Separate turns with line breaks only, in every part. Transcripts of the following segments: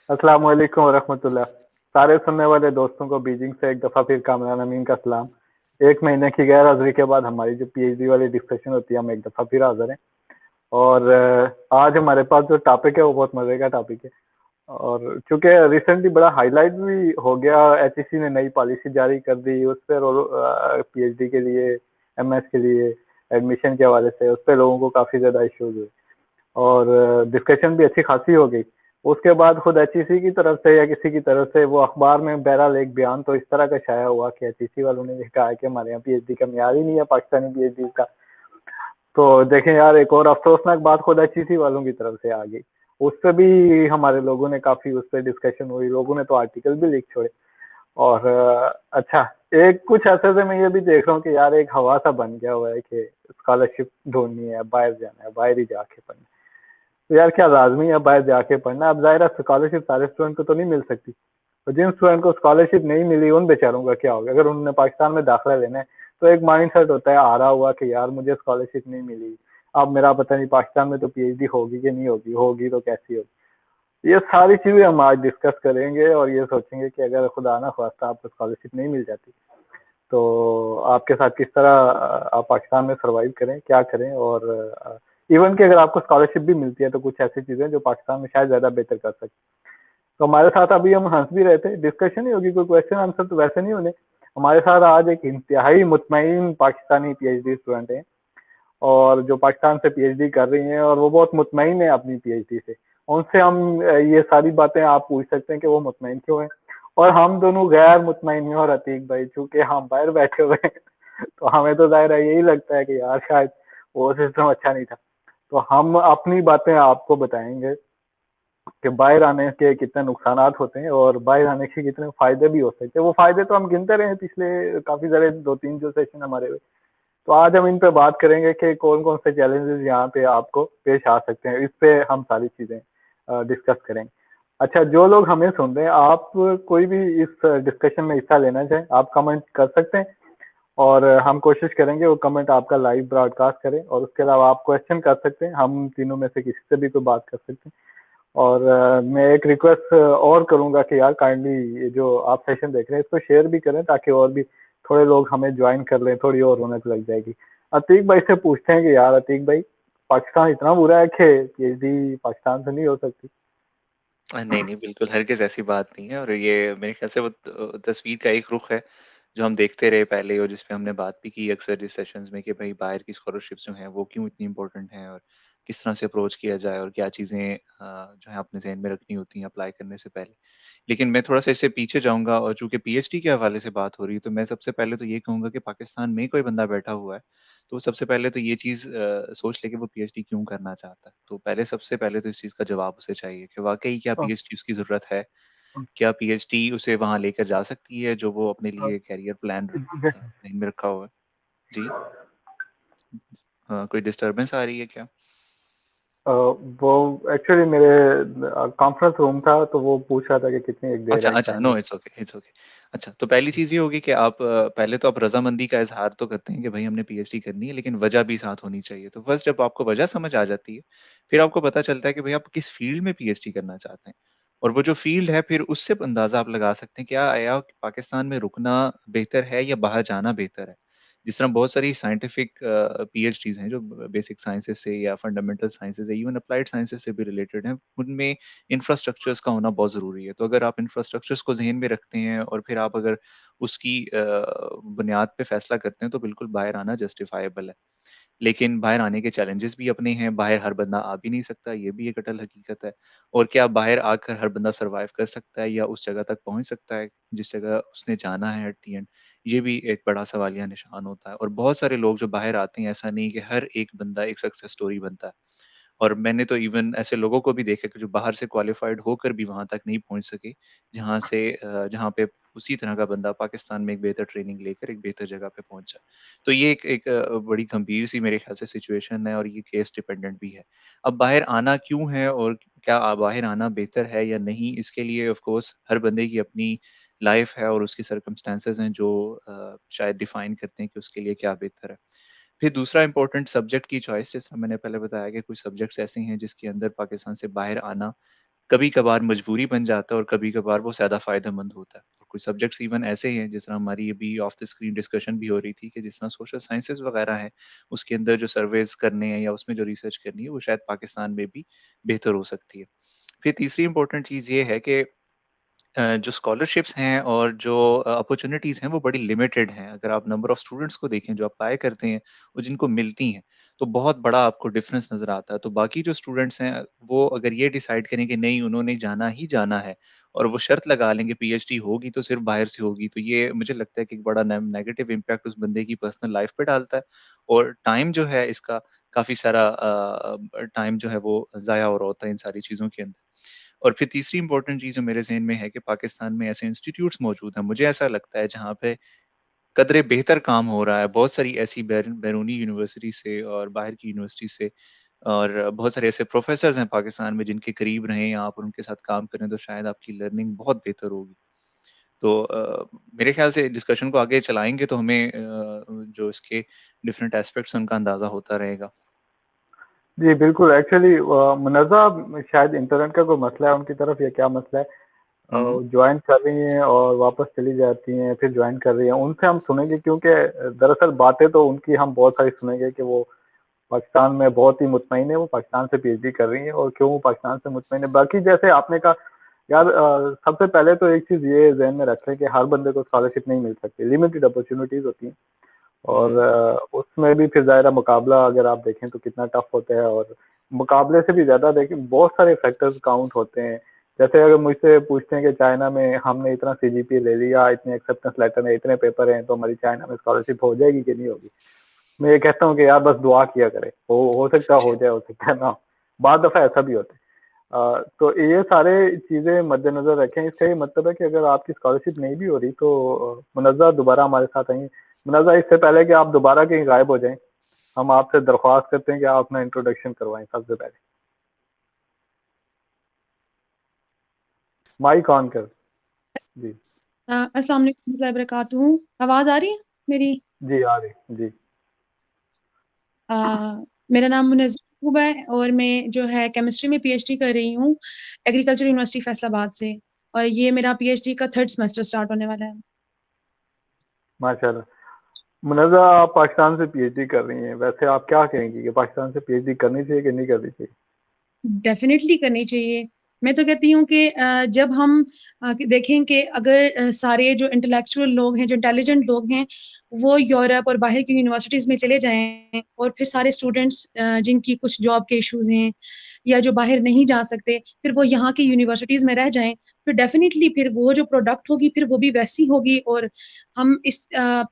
अस्सलाम वालेकुम वरहमतुल्लाह। सारे सुनने वाले दोस्तों को बीजिंग से एक दफ़ा फिर कामरान अमीन का सलाम। एक महीने की गैर हाजिरी के बाद हमारी जो पीएचडी वाली डिस्कशन होती है, हम एक दफ़ा फिर हाजिर हैं। और आज हमारे पास जो टॉपिक है वो बहुत मजे का टॉपिक है। और चूंकि रिसेंटली बड़ा हाईलाइट भी हो गया, एचईसी ने नई पॉलिसी जारी कर दी उस पर, पीएचडी के लिए, एमएस के लिए एडमिशन के हवाले से उस पर लोगों को काफी ज्यादा इश्यूज हुए और डिस्कशन भी अच्छी खासी हो गई। उसके बाद खुद एचईसी की तरफ से या किसी की तरफ से वो अखबार में बहरहाल एक बयान तो इस तरह का शाया हुआ कि एचईसी वालों ने ये कहा कि हमारे यहाँ पीएचडी का म्यार ही नहीं है पाकिस्तानी पीएचडी का। तो देखें यार, एक और अफसोसनाक बात खुद एचईसी वालों की तरफ से आ गई। उस पर भी हमारे लोगों ने काफी उस पर डिस्कशन हुई, लोगों ने तो आर्टिकल भी लिख छोड़े। और अच्छा, एक कुछ ऐसे से मैं ये भी देख रहा हूँ कि यार एक हवा सा बन गया हुआ है कि स्कॉलरशिप ढूंढनी है, बाहर जाना है, बाहर ही जाके पढ़ना है। तो यार क्या लाजमी है बाहर जाके पढ़ना? अब जाहिर है स्कॉलरशिप सारे स्टूडेंट को तो नहीं मिल सकती, तो जिन स्टूडेंट को स्कॉलरशिप नहीं मिली उन बेचारों का क्या होगा? अगर उन्होंने पाकिस्तान में दाखिला लेना है तो एक माइंड सेट होता है आ रहा हुआ कि यार मुझे स्कॉलरशिप नहीं मिली, अब मेरा पता नहीं पाकिस्तान में तो पीएचडी होगी कि नहीं होगी, होगी तो कैसी होगी। ये सारी चीजें हम आज डिस्कस करेंगे और ये सोचेंगे कि अगर खुदा ना खास्ता आपको स्कॉलरशिप नहीं मिल जाती तो आपके साथ किस तरह आप पाकिस्तान में सरवाइव करें, क्या करें। और इवन कि अगर आपको स्कॉलरशिप भी मिलती है तो कुछ ऐसी चीजें जो पाकिस्तान में शायद ज्यादा बेहतर कर सकते। तो हमारे साथ अभी हम हंस भी रहे थे, डिस्कशन ही होगी, कोई क्वेश्चन आंसर तो वैसे नहीं होने। हमारे साथ आज एक इंतहाई मुतमईन पाकिस्तानी पीएचडी स्टूडेंट है और जो पाकिस्तान से पीएचडी कर रही हैं और वो बहुत मुतमईन है अपनी पीएचडी से। उनसे हम ये सारी बातें आप पूछ सकते हैं कि वो मुतमईन क्यों है। और हम दोनों गैर मुतमईन हैं, और अतीक भाई चूंकि हम बाहर बैठे हुए हैं तो हमें तो जाहिर है यही लगता है कि यार शायद वो सिस्टम अच्छा नहीं था। तो हम अपनी बातें आपको बताएंगे कि बाहर आने के कितने नुकसानात होते हैं और बाहर आने के कितने फायदे भी हो सकते हैं। वो फायदे तो हम गिनते रहे हैं पिछले काफी सारे दो तीन जो सेशन हमारे हुए। तो आज हम इन पे बात करेंगे कि कौन कौन से चैलेंजेस यहाँ पे आपको पेश आ सकते हैं, इस पे हम सारी चीजें डिस्कस करेंगे। अच्छा, जो लोग हमें सुन रहे हैं, आप कोई भी इस डिस्कशन में हिस्सा लेना चाहें आप कमेंट कर सकते हैं और हम कोशिश करेंगे वो कमेंट आपका लाइव ब्रॉडकास्ट करें। और उसके अलावा आप क्वेश्चन कर सकते हैं, हम तीनों में से किसी से भी कोई बात कर सकते हैं। और मैं एक रिक्वेस्ट और करूंगा कि यार काइंडली जो आप सेशन देख रहे हैं इसको शेयर भी करें ताकि और भी थोड़े लोग हमें ज्वाइन कर लें, थोड़ी और रौनक लग जाएगी। अतीक भाई से पूछते हैं कि यार अतीक भाई, पाकिस्तान इतना बुरा है कि पीएचडी पाकिस्तान से नहीं हो सकती?
नहीं नहीं, बिल्कुल हरगिज ऐसी बात नहीं है। और ये मेरे ख्याल से वो तस्वीर का एक रुख है जो हम देखते रहे पहले, और जिसपे हमने बात भी की अक्सर इस सेशंस में कि भाई बाहर की स्कॉलरशिप्स जो हैं वो क्यों इतनी इंपॉर्टेंट हैं, और किस तरह से अप्रोच किया जाए, और क्या चीज़ें जो है अपने जहन में रखनी होती हैं अप्लाई करने से पहले। लेकिन मैं थोड़ा सा इससे पीछे जाऊंगा, और चूंकि पीएचडी के हवाले से बात हो रही है तो मैं सबसे पहले तो ये कहूंगा कि पाकिस्तान में कोई बंदा बैठा हुआ है तो वो सबसे पहले तो ये चीज़ सोच ले कि वो पीएचडी क्यों करना चाहता है। तो पहले सबसे पहले तो इस चीज़ का जवाब उसे चाहिए कि वाकई क्या
हाँ,
पीएचडी उसकी ज़रूरत है, क्या पीएचडी उसे वहां लेकर जा सकती है जो वो अपने
हाँ,
लिए कैरियर प्लान
हाँ।
ध्यान में रखा हुआ है। जी। कोई डिस्टरबेंस आ रही है क्या?
वो एक्चुअली मेरे कॉन्फ्रेंस रूम था तो वो पूछ रहा था कि कितनी एक देर
अच्छा
है
अच्छा,
time.
No it's okay it's okay. अच्छा, तो पहली चीज ये होगी कि आप पहले तो आप रजामंदी का इजहार तो करते हैं कि भाई हमने पीएचडी करनी है, लेकिन वजह भी साथ होनी चाहिए। तो फर्स्ट जब आपको वजह समझ आ जाती है, फिर आपको पता चलता है कि भाई आप किस फील्ड में पीएचडी करना चाहते हैं। और वो जो फील्ड है फिर उससे अंदाजा आप लगा सकते हैं क्या आया पाकिस्तान में रुकना बेहतर है या बाहर जाना बेहतर है। जिस तरह बहुत सारी साइंटिफिक पीएचडीज हैं जो बेसिक साइंसेज से या फंडामेंटल साइंसेज या इवन अप्लाइड साइंसेज से भी रिलेटेड हैं, उनमें इंफ्रास्ट्रक्चर्स का होना बहुत ज़रूरी है। तो अगर आप इंफ्रास्ट्रक्चर्स को ज़हन में रखते हैं और फिर आप अगर उसकी बुनियाद पे फैसला करते हैं तो बिल्कुल बाहर आना जस्टिफाएबल है। लेकिन बाहर आने के चैलेंजेस भी अपने हैं, बाहर हर बंदा आ भी नहीं सकता, ये भी एक अटल हकीकत है। और क्या बाहर आकर हर बंदा सर्वाइव कर सकता है या उस जगह तक पहुंच सकता है जिस जगह उसने जाना है एट द एंड, ये भी एक बड़ा सवालिया निशान होता है। और बहुत सारे लोग जो बाहर आते हैं, ऐसा नहीं कि हर एक बंदा एक सक्सेस स्टोरी बनता है। और मैंने तो इवन ऐसे लोगों को भी देखा कि जो बाहर से क्वालिफाइड होकर भी वहां तक नहीं पहुंच सके जहाँ पे उसी तरह का बंदा पाकिस्तान में एक बेहतर ट्रेनिंग लेकर एक बेहतर जगह पे पहुंचा। तो ये एक बड़ी गंभीर सी मेरे ख्याल से सिचुएशन है, और ये केस डिपेंडेंट भी है। अब बाहर आना क्यों है और क्या बाहर आना बेहतर है या नहीं, इसके लिए ऑफ कोर्स हर बंदे की अपनी लाइफ है और उसकी सर्कमस्टेंसेस हैं जो शायद डिफाइन करते हैं कि उसके लिए क्या बेहतर है। फिर दूसरा इंपॉर्टेंट सब्जेक्ट की चॉइस, जैसा मैंने पहले बताया कि कुछ सब्जेक्ट्स ऐसे हैं जिसके अंदर पाकिस्तान से बाहर आना कभी कभार मजबूरी बन जाता है और कभी कभार वो ज्यादा फायदेमंद होता है। और कुछ सब्जेक्ट्स इवन ऐसे हैं, जिस तरह हमारी अभी ऑफ द स्क्रीन डिस्कशन भी हो रही थी, कि जिस तरह सोशल साइंसेज वगैरह है, उसके अंदर जो सर्वेज करने हैं या उसमें जो रिसर्च करनी है वो शायद पाकिस्तान में भी बेहतर हो सकती है। फिर तीसरी इंपॉर्टेंट चीज ये है कि जो स्कॉलरशिप्स हैं और जो अपॉर्चुनिटीज हैं वो बड़ी लिमिटेड हैं। अगर आप नंबर ऑफ स्टूडेंट्स को देखें जो अप्लाई करते हैं और जिनको मिलती हैं, तो बहुत बड़ा आपको डिफरेंस नजर आता है। तो बाकी जो स्टूडेंट्स हैं वो अगर ये डिसाइड करें कि नहीं, उन्होंने जाना ही जाना है, और वो शर्त लगा लेंगे पीएचडी होगी तो सिर्फ बाहर से होगी, तो ये मुझे लगता है कि एक बड़ा नेगेटिव इम्पैक्ट उस बंदे की पर्सनल लाइफ पे डालता है। और टाइम जो है इसका, काफी सारा टाइम जो है वो जाया हो रहा होता है इन सारी चीजों के अंदर। और फिर तीसरी इंपॉर्टेंट चीज जो मेरे ज़हन में है कि पाकिस्तान में ऐसे इंस्टीट्यूट्स मौजूद हैं, मुझे ऐसा लगता है, जहाँ पे कदरे बेहतर काम हो रहा है। बहुत सारी ऐसी बैरूनी यूनिवर्सिटी से और बाहर की यूनिवर्सिटी से, और बहुत सारे ऐसे प्रोफेसर हैं पाकिस्तान में जिनके करीब रहें आप और उनके साथ काम करें, तो शायद आपकी लर्निंग बहुत बेहतर होगी। तो मेरे ख्याल से डिस्कशन को आगे चलाएंगे तो हमें जो इसके डिफरेंट एस्पेक्ट्स उनका अंदाजा होता रहेगा।
जी बिल्कुल। एक्चुअली मुनज़्ज़ा शायद इंटरनेट का कोई मसला है उनकी तरफ, या क्या मसला है?
हम्म।
ज्वाइन कर रही हैं और वापस चली जाती हैं, फिर ज्वाइन कर रही हैं, उनसे हम सुनेंगे, क्योंकि दरअसल बातें तो उनकी हम बहुत सारी सुनेंगे कि वो पाकिस्तान में बहुत ही मुतमईन है, वो पाकिस्तान से पीएचडी कर रही हैं, और क्यों वो पाकिस्तान से मुतमईन है। बाकी जैसे आपने कहा यार, सबसे पहले तो एक चीज़ ये जहन में रखें कि हर बंदे को स्कॉलरशिप नहीं मिल सकती, लिमिटेड अपॉर्चुनिटीज़ होती हैं। और
हम्म।
उसमें भी फिर ज़ाहिर है मुकाबला अगर आप देखें तो कितना टफ होता है, और मुकाबले से भी ज़्यादा देखें बहुत सारे फैक्टर्स काउंट होते हैं। जैसे अगर मुझसे पूछते हैं कि चाइना में हमने इतना सीजीपीए ले लिया, इतने एक्सेप्टेंस लेटर हैं, इतने पेपर हैं, तो हमारी चाइना में स्कॉलरशिप हो जाएगी कि नहीं होगी? मैं ये कहता हूँ कि यार बस दुआ किया करें, हो सकता है हो जाए, हो सकता है ना हो। बाद दफ़ा ऐसा भी होता है। तो ये सारे चीज़ें मद्देनज़र रखें। इसका ये मतलब है कि अगर आपकी स्कॉलरशिप नहीं भी हो रही तो मुनज़्ज़ा दोबारा हमारे साथ आएंगे। मुनज़्ज़ा, इससे पहले कि आप दोबारा कहीं गायब हो जाएं, हम आपसे दरख्वास्त करते हैं कि आप अपना इंट्रोडक्शन करवाएं सबसे पहले। माइक ऑन कर। जी।
अस्सलाम वालेकुम warahmatullahi wabarakatuh। आवाज़ आ रही है मेरी?
जी आ रही जी।
अ, मेरा नाम मुनज़्ज़म है और मैं जो है केमिस्ट्री में पीएचडी कर रही हूँ एग्रीकल्चर यूनिवर्सिटी फैसलाबाद से, और ये मेरा पीएचडी का 3rd सेमेस्टर स्टार्ट होने वाला है।
माशाल्लाह। मुनज़्ज़ा, आप पाकिस्तान से पीएचडी कर रही हैं, वैसे आप क्या कहेंगी कि पाकिस्तान से पीएचडी करनी चाहिए कि नहीं करनी चाहिए?
डेफिनेटली करनी चाहिए। मैं तो कहती हूँ कि जब हम देखें कि अगर सारे जो इंटेलेक्चुअल लोग हैं, जो इंटेलिजेंट लोग हैं, वो यूरोप और बाहर की यूनिवर्सिटीज़ में चले जाएँ, और फिर सारे स्टूडेंट्स जिनकी कुछ जॉब के इश्यूज़ हैं या जो बाहर नहीं जा सकते, फिर वो यहाँ की यूनिवर्सिटीज़ में रह जाएँ, तो डेफिनेटली फिर वो जो प्रोडक्ट होगी फिर वो भी वैसी होगी, और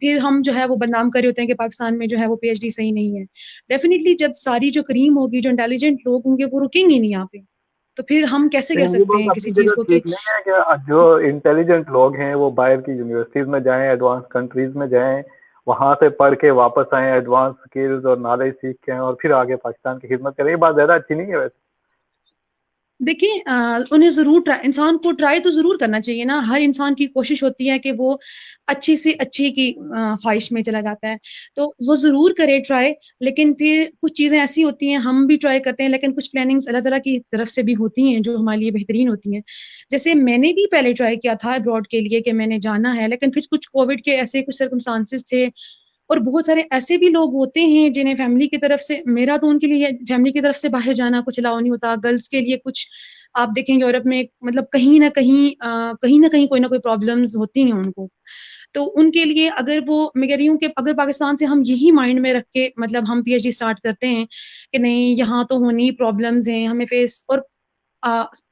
फिर हम जो है वो बदनाम कर रहे होते हैं कि पाकिस्तान में जो है वो पीएचडी सही नहीं है। डेफिनेटली जब सारी जो करीम होगी, जो इंटेलिजेंट लोग होंगे, वो रुकेंगे नहीं यहाँ पे, तो फिर हम कैसे कह
लेकिन ये
सकते
बात
हैं
अपनी
किसी चीज़
जगह
को कि
ठीक नहीं है कि जो इंटेलिजेंट लोग हैं वो बाहर की यूनिवर्सिटीज में जाएं, एडवांस कंट्रीज में जाएं, वहां से पढ़ के वापस आए, एडवांस स्किल्स और नॉलेज सीख के आएं, और फिर आगे पाकिस्तान की खिदमत करें? ये बात ज्यादा अच्छी नहीं है वैसे।
देखिए, उन्हें ज़रूर इंसान को ट्राई तो ज़रूर करना चाहिए ना। हर इंसान की कोशिश होती है कि वो अच्छी से अच्छी की ख्वाहिश में चला जाता है, तो वो ज़रूर करे ट्राई। लेकिन फिर कुछ चीज़ें ऐसी होती हैं, हम भी ट्राई करते हैं, लेकिन कुछ प्लानिंग्स अल्लाह ताला की तरफ से भी होती हैं जो हमारे लिए बेहतरीन होती हैं। जैसे मैंने भी पहले ट्राई किया था अब्रॉड के लिए कि मैंने जाना है, लेकिन फिर कुछ कोविड के ऐसे कुछ सर्कमस्टांसेस थे, और बहुत सारे ऐसे भी लोग होते हैं जिन्हें फैमिली की तरफ से, मेरा तो उनके लिए फैमिली की तरफ से बाहर जाना कुछ अलाउ नहीं होता। गर्ल्स के लिए कुछ आप देखेंगे यूरोप में, मतलब कहीं न कहीं कोई ना कोई प्रॉब्लम्स होती हैं उनको। तो उनके लिए अगर वो, मैं कह रही हूँ कि अगर पाकिस्तान से हम यही माइंड में रख के मतलब हम पीएचडी स्टार्ट करते हैं कि नहीं यहाँ तो होनी प्रॉब्लम्स हैं हमें फेस, और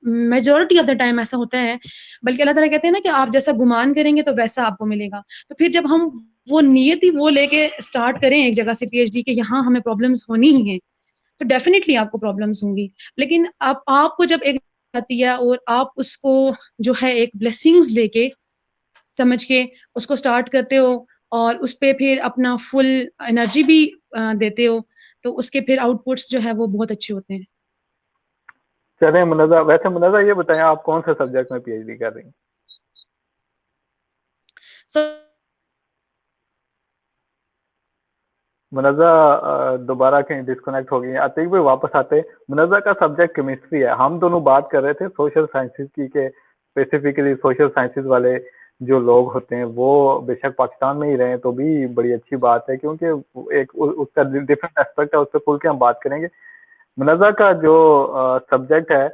मेजॉरिटी ऑफ द टाइम ऐसा होता है, बल्कि अल्लाह ताला कहते हैं ना कि आप जैसा गुमान करेंगे तो वैसा आपको मिलेगा। तो फिर जब हम वो नियत ही वो लेके स्टार्ट करें एक जगह से पीएचडी के यहाँ हमें प्रॉब्लम्स होनी ही है, तो डेफिनेटली आपको प्रॉब्लम्स होंगी। लेकिन अब आपको जब एक आती है और आप उसको जो है एक ब्लेसिंग्स लेके समझ के उसको स्टार्ट करते हो, और उस पे फिर अपना फुल एनर्जी भी देते हो, तो उसके फिर आउटपुट्स जो है वो बहुत अच्छे होते हैं।
चले मुनज़्ज़ा, वैसे मुनज़्ज़ा ये बताएं आप कौन से सब्जेक्ट में पीएचडी कर रही हैं?
सो
मुनज़्ज़ा दोबारा कहीं डिस्कनेक्ट हो गई हैं। अतीक भाई वापस आते हैं। मुनज़्ज़ा का सब्जेक्ट केमिस्ट्री है। हम दोनों बात कर रहे थे सोशल साइंसेज की, के स्पेसिफिकली सोशल साइंसेज वाले जो लोग होते हैं वो बेशक पाकिस्तान में ही रहें तो भी बड़ी अच्छी बात है, क्योंकि एक उसका डिफरेंट एस्पेक्ट है, उस पर खुल के हम बात करेंगे। मुनज़्ज़ा का जो सब्जेक्ट है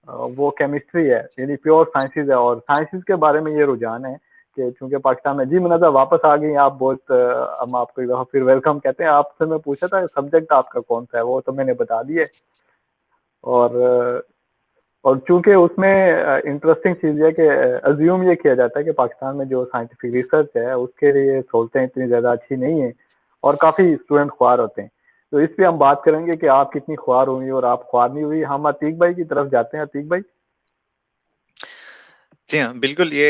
वो केमिस्ट्री है, यानी प्योर साइंसेज है, और साइंसेज के बारे में ये रुझान है कि चूंकि पाकिस्तान में। जी मुनज़्ज़ा वापस आ गई आप, बहुत हम आपको एक दफा फिर वेलकम कहते हैं। आपसे मैं पूछा था सब्जेक्ट आपका कौन सा है, वो तो मैंने बता दिया। और और चूंकि उसमें इंटरेस्टिंग चीज़ है कि अज्यूम ये किया जाता है कि पाकिस्तान में जो साइंटिफिक रिसर्च है उसके लिए सहूलतें इतनी ज़्यादा अच्छी नहीं है, और काफ़ी स्टूडेंट ख्वार होते हैं। तो इस पे हम बात करेंगे कि आप कितनी ख्वार हुई और आप ख्वार नहीं हुई। हम अतीक भाई की तरफ जाते हैं। अतीक भाई।
जी हाँ, बिल्कुल। ये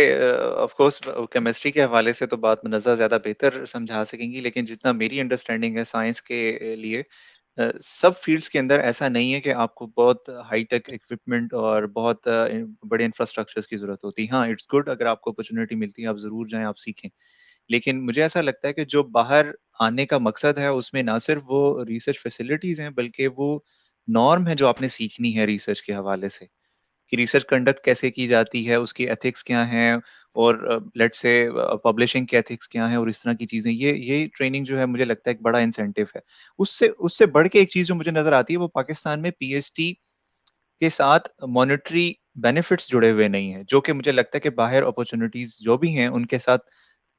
ऑफ कोर्स केमिस्ट्री के हवाले से तो बात मुनज़्ज़ा ज़्यादा बेहतर समझा सकेंगी, लेकिन जितना मेरी अंडरस्टैंडिंग है साइंस के लिए, सब फील्ड्स के अंदर ऐसा नहीं है कि आपको बहुत हाई टेक इक्विपमेंट और बहुत बड़े इंफ्रास्ट्रक्चर्स की ज़रूरत होती है। हाँ, इट्स गुड अगर आपको अपॉर्चुनिटी मिलती है, आप ज़रूर जाएँ, आप सीखें। लेकिन मुझे ऐसा लगता है कि जो बाहर आने का मकसद है, उसमें ना सिर्फ वो रिसर्च फैसिलिटीज़ हैं, बल्कि वो नॉर्म है जो आपने सीखनी है रिसर्च के हवाले से। कि रिसर्च कंडक्ट कैसे की जाती है, उसकी एथिक्स क्या हैं, और लेट्स से पब्लिशिंग के एथिक्स क्या हैं, और इस तरह की चीज़ें। ये ट्रेनिंग जो है मुझे लगता है एक बड़ा इंसेंटिव है। उससे उससे बढ़ के एक चीज़ जो मुझे नज़र आती है, वो पाकिस्तान में पीएचडी के साथ मॉनेटरी बेनिफिट्स जुड़े हुए नहीं हैं, जो कि मुझे लगता है कि बाहर अपॉर्च्युनिटीज़ जो भी हैं, उनके साथ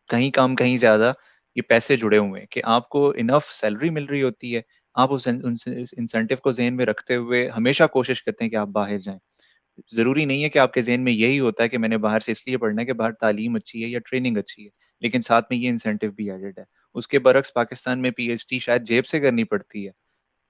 कहीं कम, कहीं ज़्यादा ये पैसे जुड़े हुए हैं कि आपको इनफ सैलरी मिल रही होती है। आप उस इंसेंटिव को ज़हन में रखते हुए हमेशा कोशिश करते हैं कि आप बाहर जाएँ। ज़रूरी नहीं है कि आपके ज़हन में यही होता है कि मैंने बाहर से इसलिए पढ़ना है कि बाहर तालीम अच्छी है या ट्रेनिंग अच्छी है, लेकिन साथ में ये इंसेंटिव भी एडेड है। उसके बरक्स पाकिस्तान में पीएचडी शायद जेब से करनी पड़ती है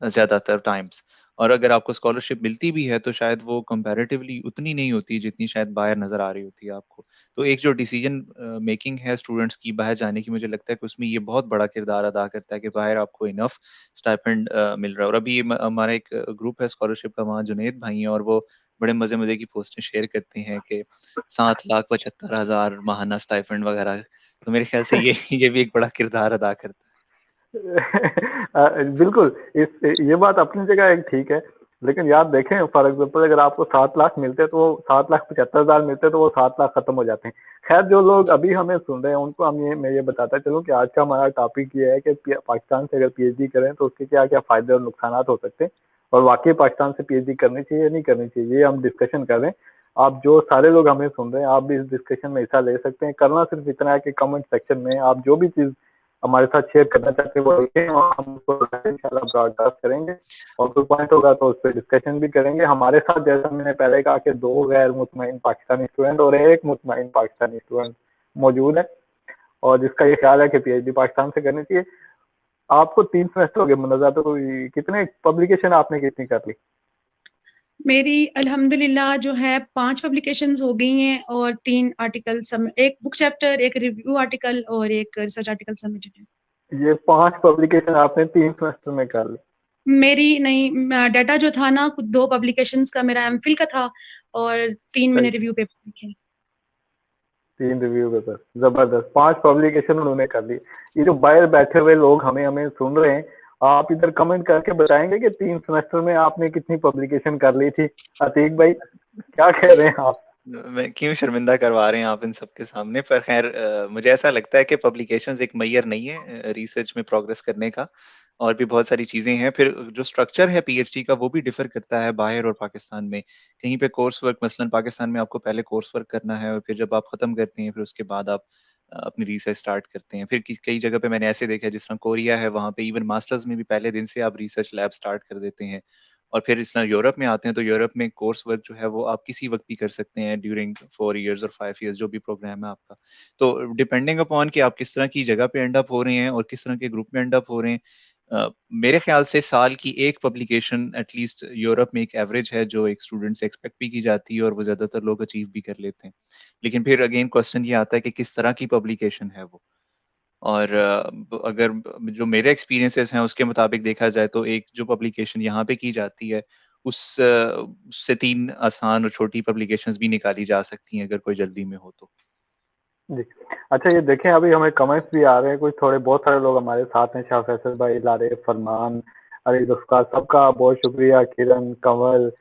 ज़्यादातर टाइम्स, और अगर आपको स्कॉलरशिप मिलती भी है तो शायद वो कंपैरेटिवली उतनी नहीं होती जितनी शायद बाहर नज़र आ रही होती है आपको। तो एक जो डिसीजन मेकिंग है स्टूडेंट्स की बाहर जाने की, मुझे लगता है कि उसमें ये बहुत बड़ा किरदार अदा करता है कि बाहर आपको इनफ स्टाइपेंड मिल रहा है। और अभी हमारा एक ग्रुप है स्कॉलरशिप का, वहाँ जुनैद भाई हैं, और वो बड़े मज़े-मज़े की पोस्टें शेयर करते हैं कि 7,75,000 माहाना स्टाइपेंड वगैरह। तो मेरे ख्याल से ये ये भी एक बड़ा किरदार अदा करता है।
बिल्कुल, इस ये बात अपनी जगह एक ठीक है, लेकिन यार देखें फॉर एग्जाम्पल अगर आपको 7 लाख मिलते हैं तो वो 7,75,000 मिलते हैं तो वो 7 लाख खत्म हो जाते हैं। खैर जो लोग अभी हमें सुन रहे हैं उनको मैं ये बताता चलूँ कि आज का हमारा टॉपिक ये है कि पाकिस्तान से अगर पीएचडी करें तो उसके क्या क्या फायदे और नुकसान हो सकते हैं, और वाकई पाकिस्तान से पीएचडी करनी चाहिए या नहीं करनी चाहिए, ये हम डिस्कशन कर रहे हैं। आप जो सारे लोग हमें सुन रहे हैं आप भी इस डिस्कशन में हिस्सा ले सकते हैं। करना सिर्फ इतना है कि कमेंट सेक्शन में आप जो भी चीज़ हमारे साथ शेयर करना चाहते हैं वो लिखें, और हम उसको इंशाल्लाह ब्रॉडकास्ट करेंगे, और कोई पॉइंट होगा तो उस पर डिस्कशन भी करेंगे। हमारे साथ जैसा मैंने पहले कहा कि 2 गैर मुतमईन पाकिस्तानी स्टूडेंट और 1 मुतमईन पाकिस्तानी स्टूडेंट मौजूद है, और जिसका ये ख्याल है कि पीएचडी पाकिस्तान से करनी चाहिए। आपको 3 सेमेस्टर हो गए मुनज़्ज़ा, तो कितने पब्लिकेशन आपने कितनी कर ली?
मेरी अल्हम्दुलिल्लाह जो है 5 पब्लिकेशंस हो गई हैं, और 3 आर्टिकल एक बुक चैप्टर, एक रिव्यू आर्टिकल और एक रिसर्च आर्टिकल सबमिटेड है।
ये 5 पब्लिकेशन आपने 3 सेमेस्टर में कर ली?
मेरी नहीं, डाटा जो था ना, 2 पब्लिकेशंस का मेरा एमफिल का था, और 3 मैंने
सही।
रिव्यू पेपर लिखे।
3 रिव्यू पेपर, जबरदस्त। 5 पब्लिकेशन उन्होंने कर ली। ये जो बाहर बैठे हुए लोग हमें हमें सुन रहे हैं, आप इधर कमेंट करके बताएंगे कि 3 सेमेस्टर में आपने कितनी पब्लिकेशन कर ली थी। अतीक भाई क्या कह रहे हैं आप?
मैं क्यों शर्मिंदा करवा रहे हैं आप इन सबके सामने, पर खैर मुझे ऐसा लगता है कि पब्लिकेशंस एक मैयर नहीं है रिसर्च में प्रोग्रेस करने का, और भी बहुत सारी चीजें हैं। फिर जो स्ट्रक्चर है पीएचडी का वो भी डिफर करता है बाहर और पाकिस्तान में। कहीं पे कोर्स वर्क, मसलन पाकिस्तान में आपको पहले कोर्स वर्क करना है, और फिर जब आप खत्म करते हैं फिर उसके बाद आप अपनी रिसर्च स्टार्ट करते हैं। फिर कई जगह पे मैंने ऐसे देखा है, जिस तरह कोरिया है, वहाँ पे इवन मास्टर्स में भी पहले दिन से आप रिसर्च लैब स्टार्ट कर देते हैं। और फिर इस तरह यूरोप में आते हैं तो यूरोप में कोर्स वर्क जो है वो आप किसी वक्त भी कर सकते हैं ड्यूरिंग 4 इयर्स और 5 इयर्स, जो भी प्रोग्राम है आपका। तो डिपेंडिंग अपॉन कि आप किस तरह की जगह पे एंड अप हो रहे हैं और किस तरह के ग्रुप में एंड अप हो रहे हैं, मेरे ख्याल से साल की एक पब्लिकेशन एटलीस्ट यूरोप में एक एवरेज है जो एक स्टूडेंट से एक्सपेक्ट भी की जाती है, और वो ज्यादातर लोग अचीव भी कर लेते हैं। लेकिन फिर अगेन क्वेश्चन ये आता है कि किस तरह की पब्लिकेशन है वो। और अगर जो मेरे एक्सपीरियंसेस हैं उसके मुताबिक देखा जाए तो एक जो पब्लिकेशन यहाँ पे की जाती है उससे 3 आसान और छोटी पब्लिकेशंस भी निकाली जा सकती हैं अगर कोई जल्दी में हो तो।
जी। अच्छा ये देखें, अभी हमें कमेंट्स भी आ रहे हैं कुछ थोड़े, बहुत सारे लोग हमारे साथ हैं, शाह फैसल भाई, लारे, फरमान, अली रुस्का, सबका बहुत शुक्रिया, किरण, कंवल,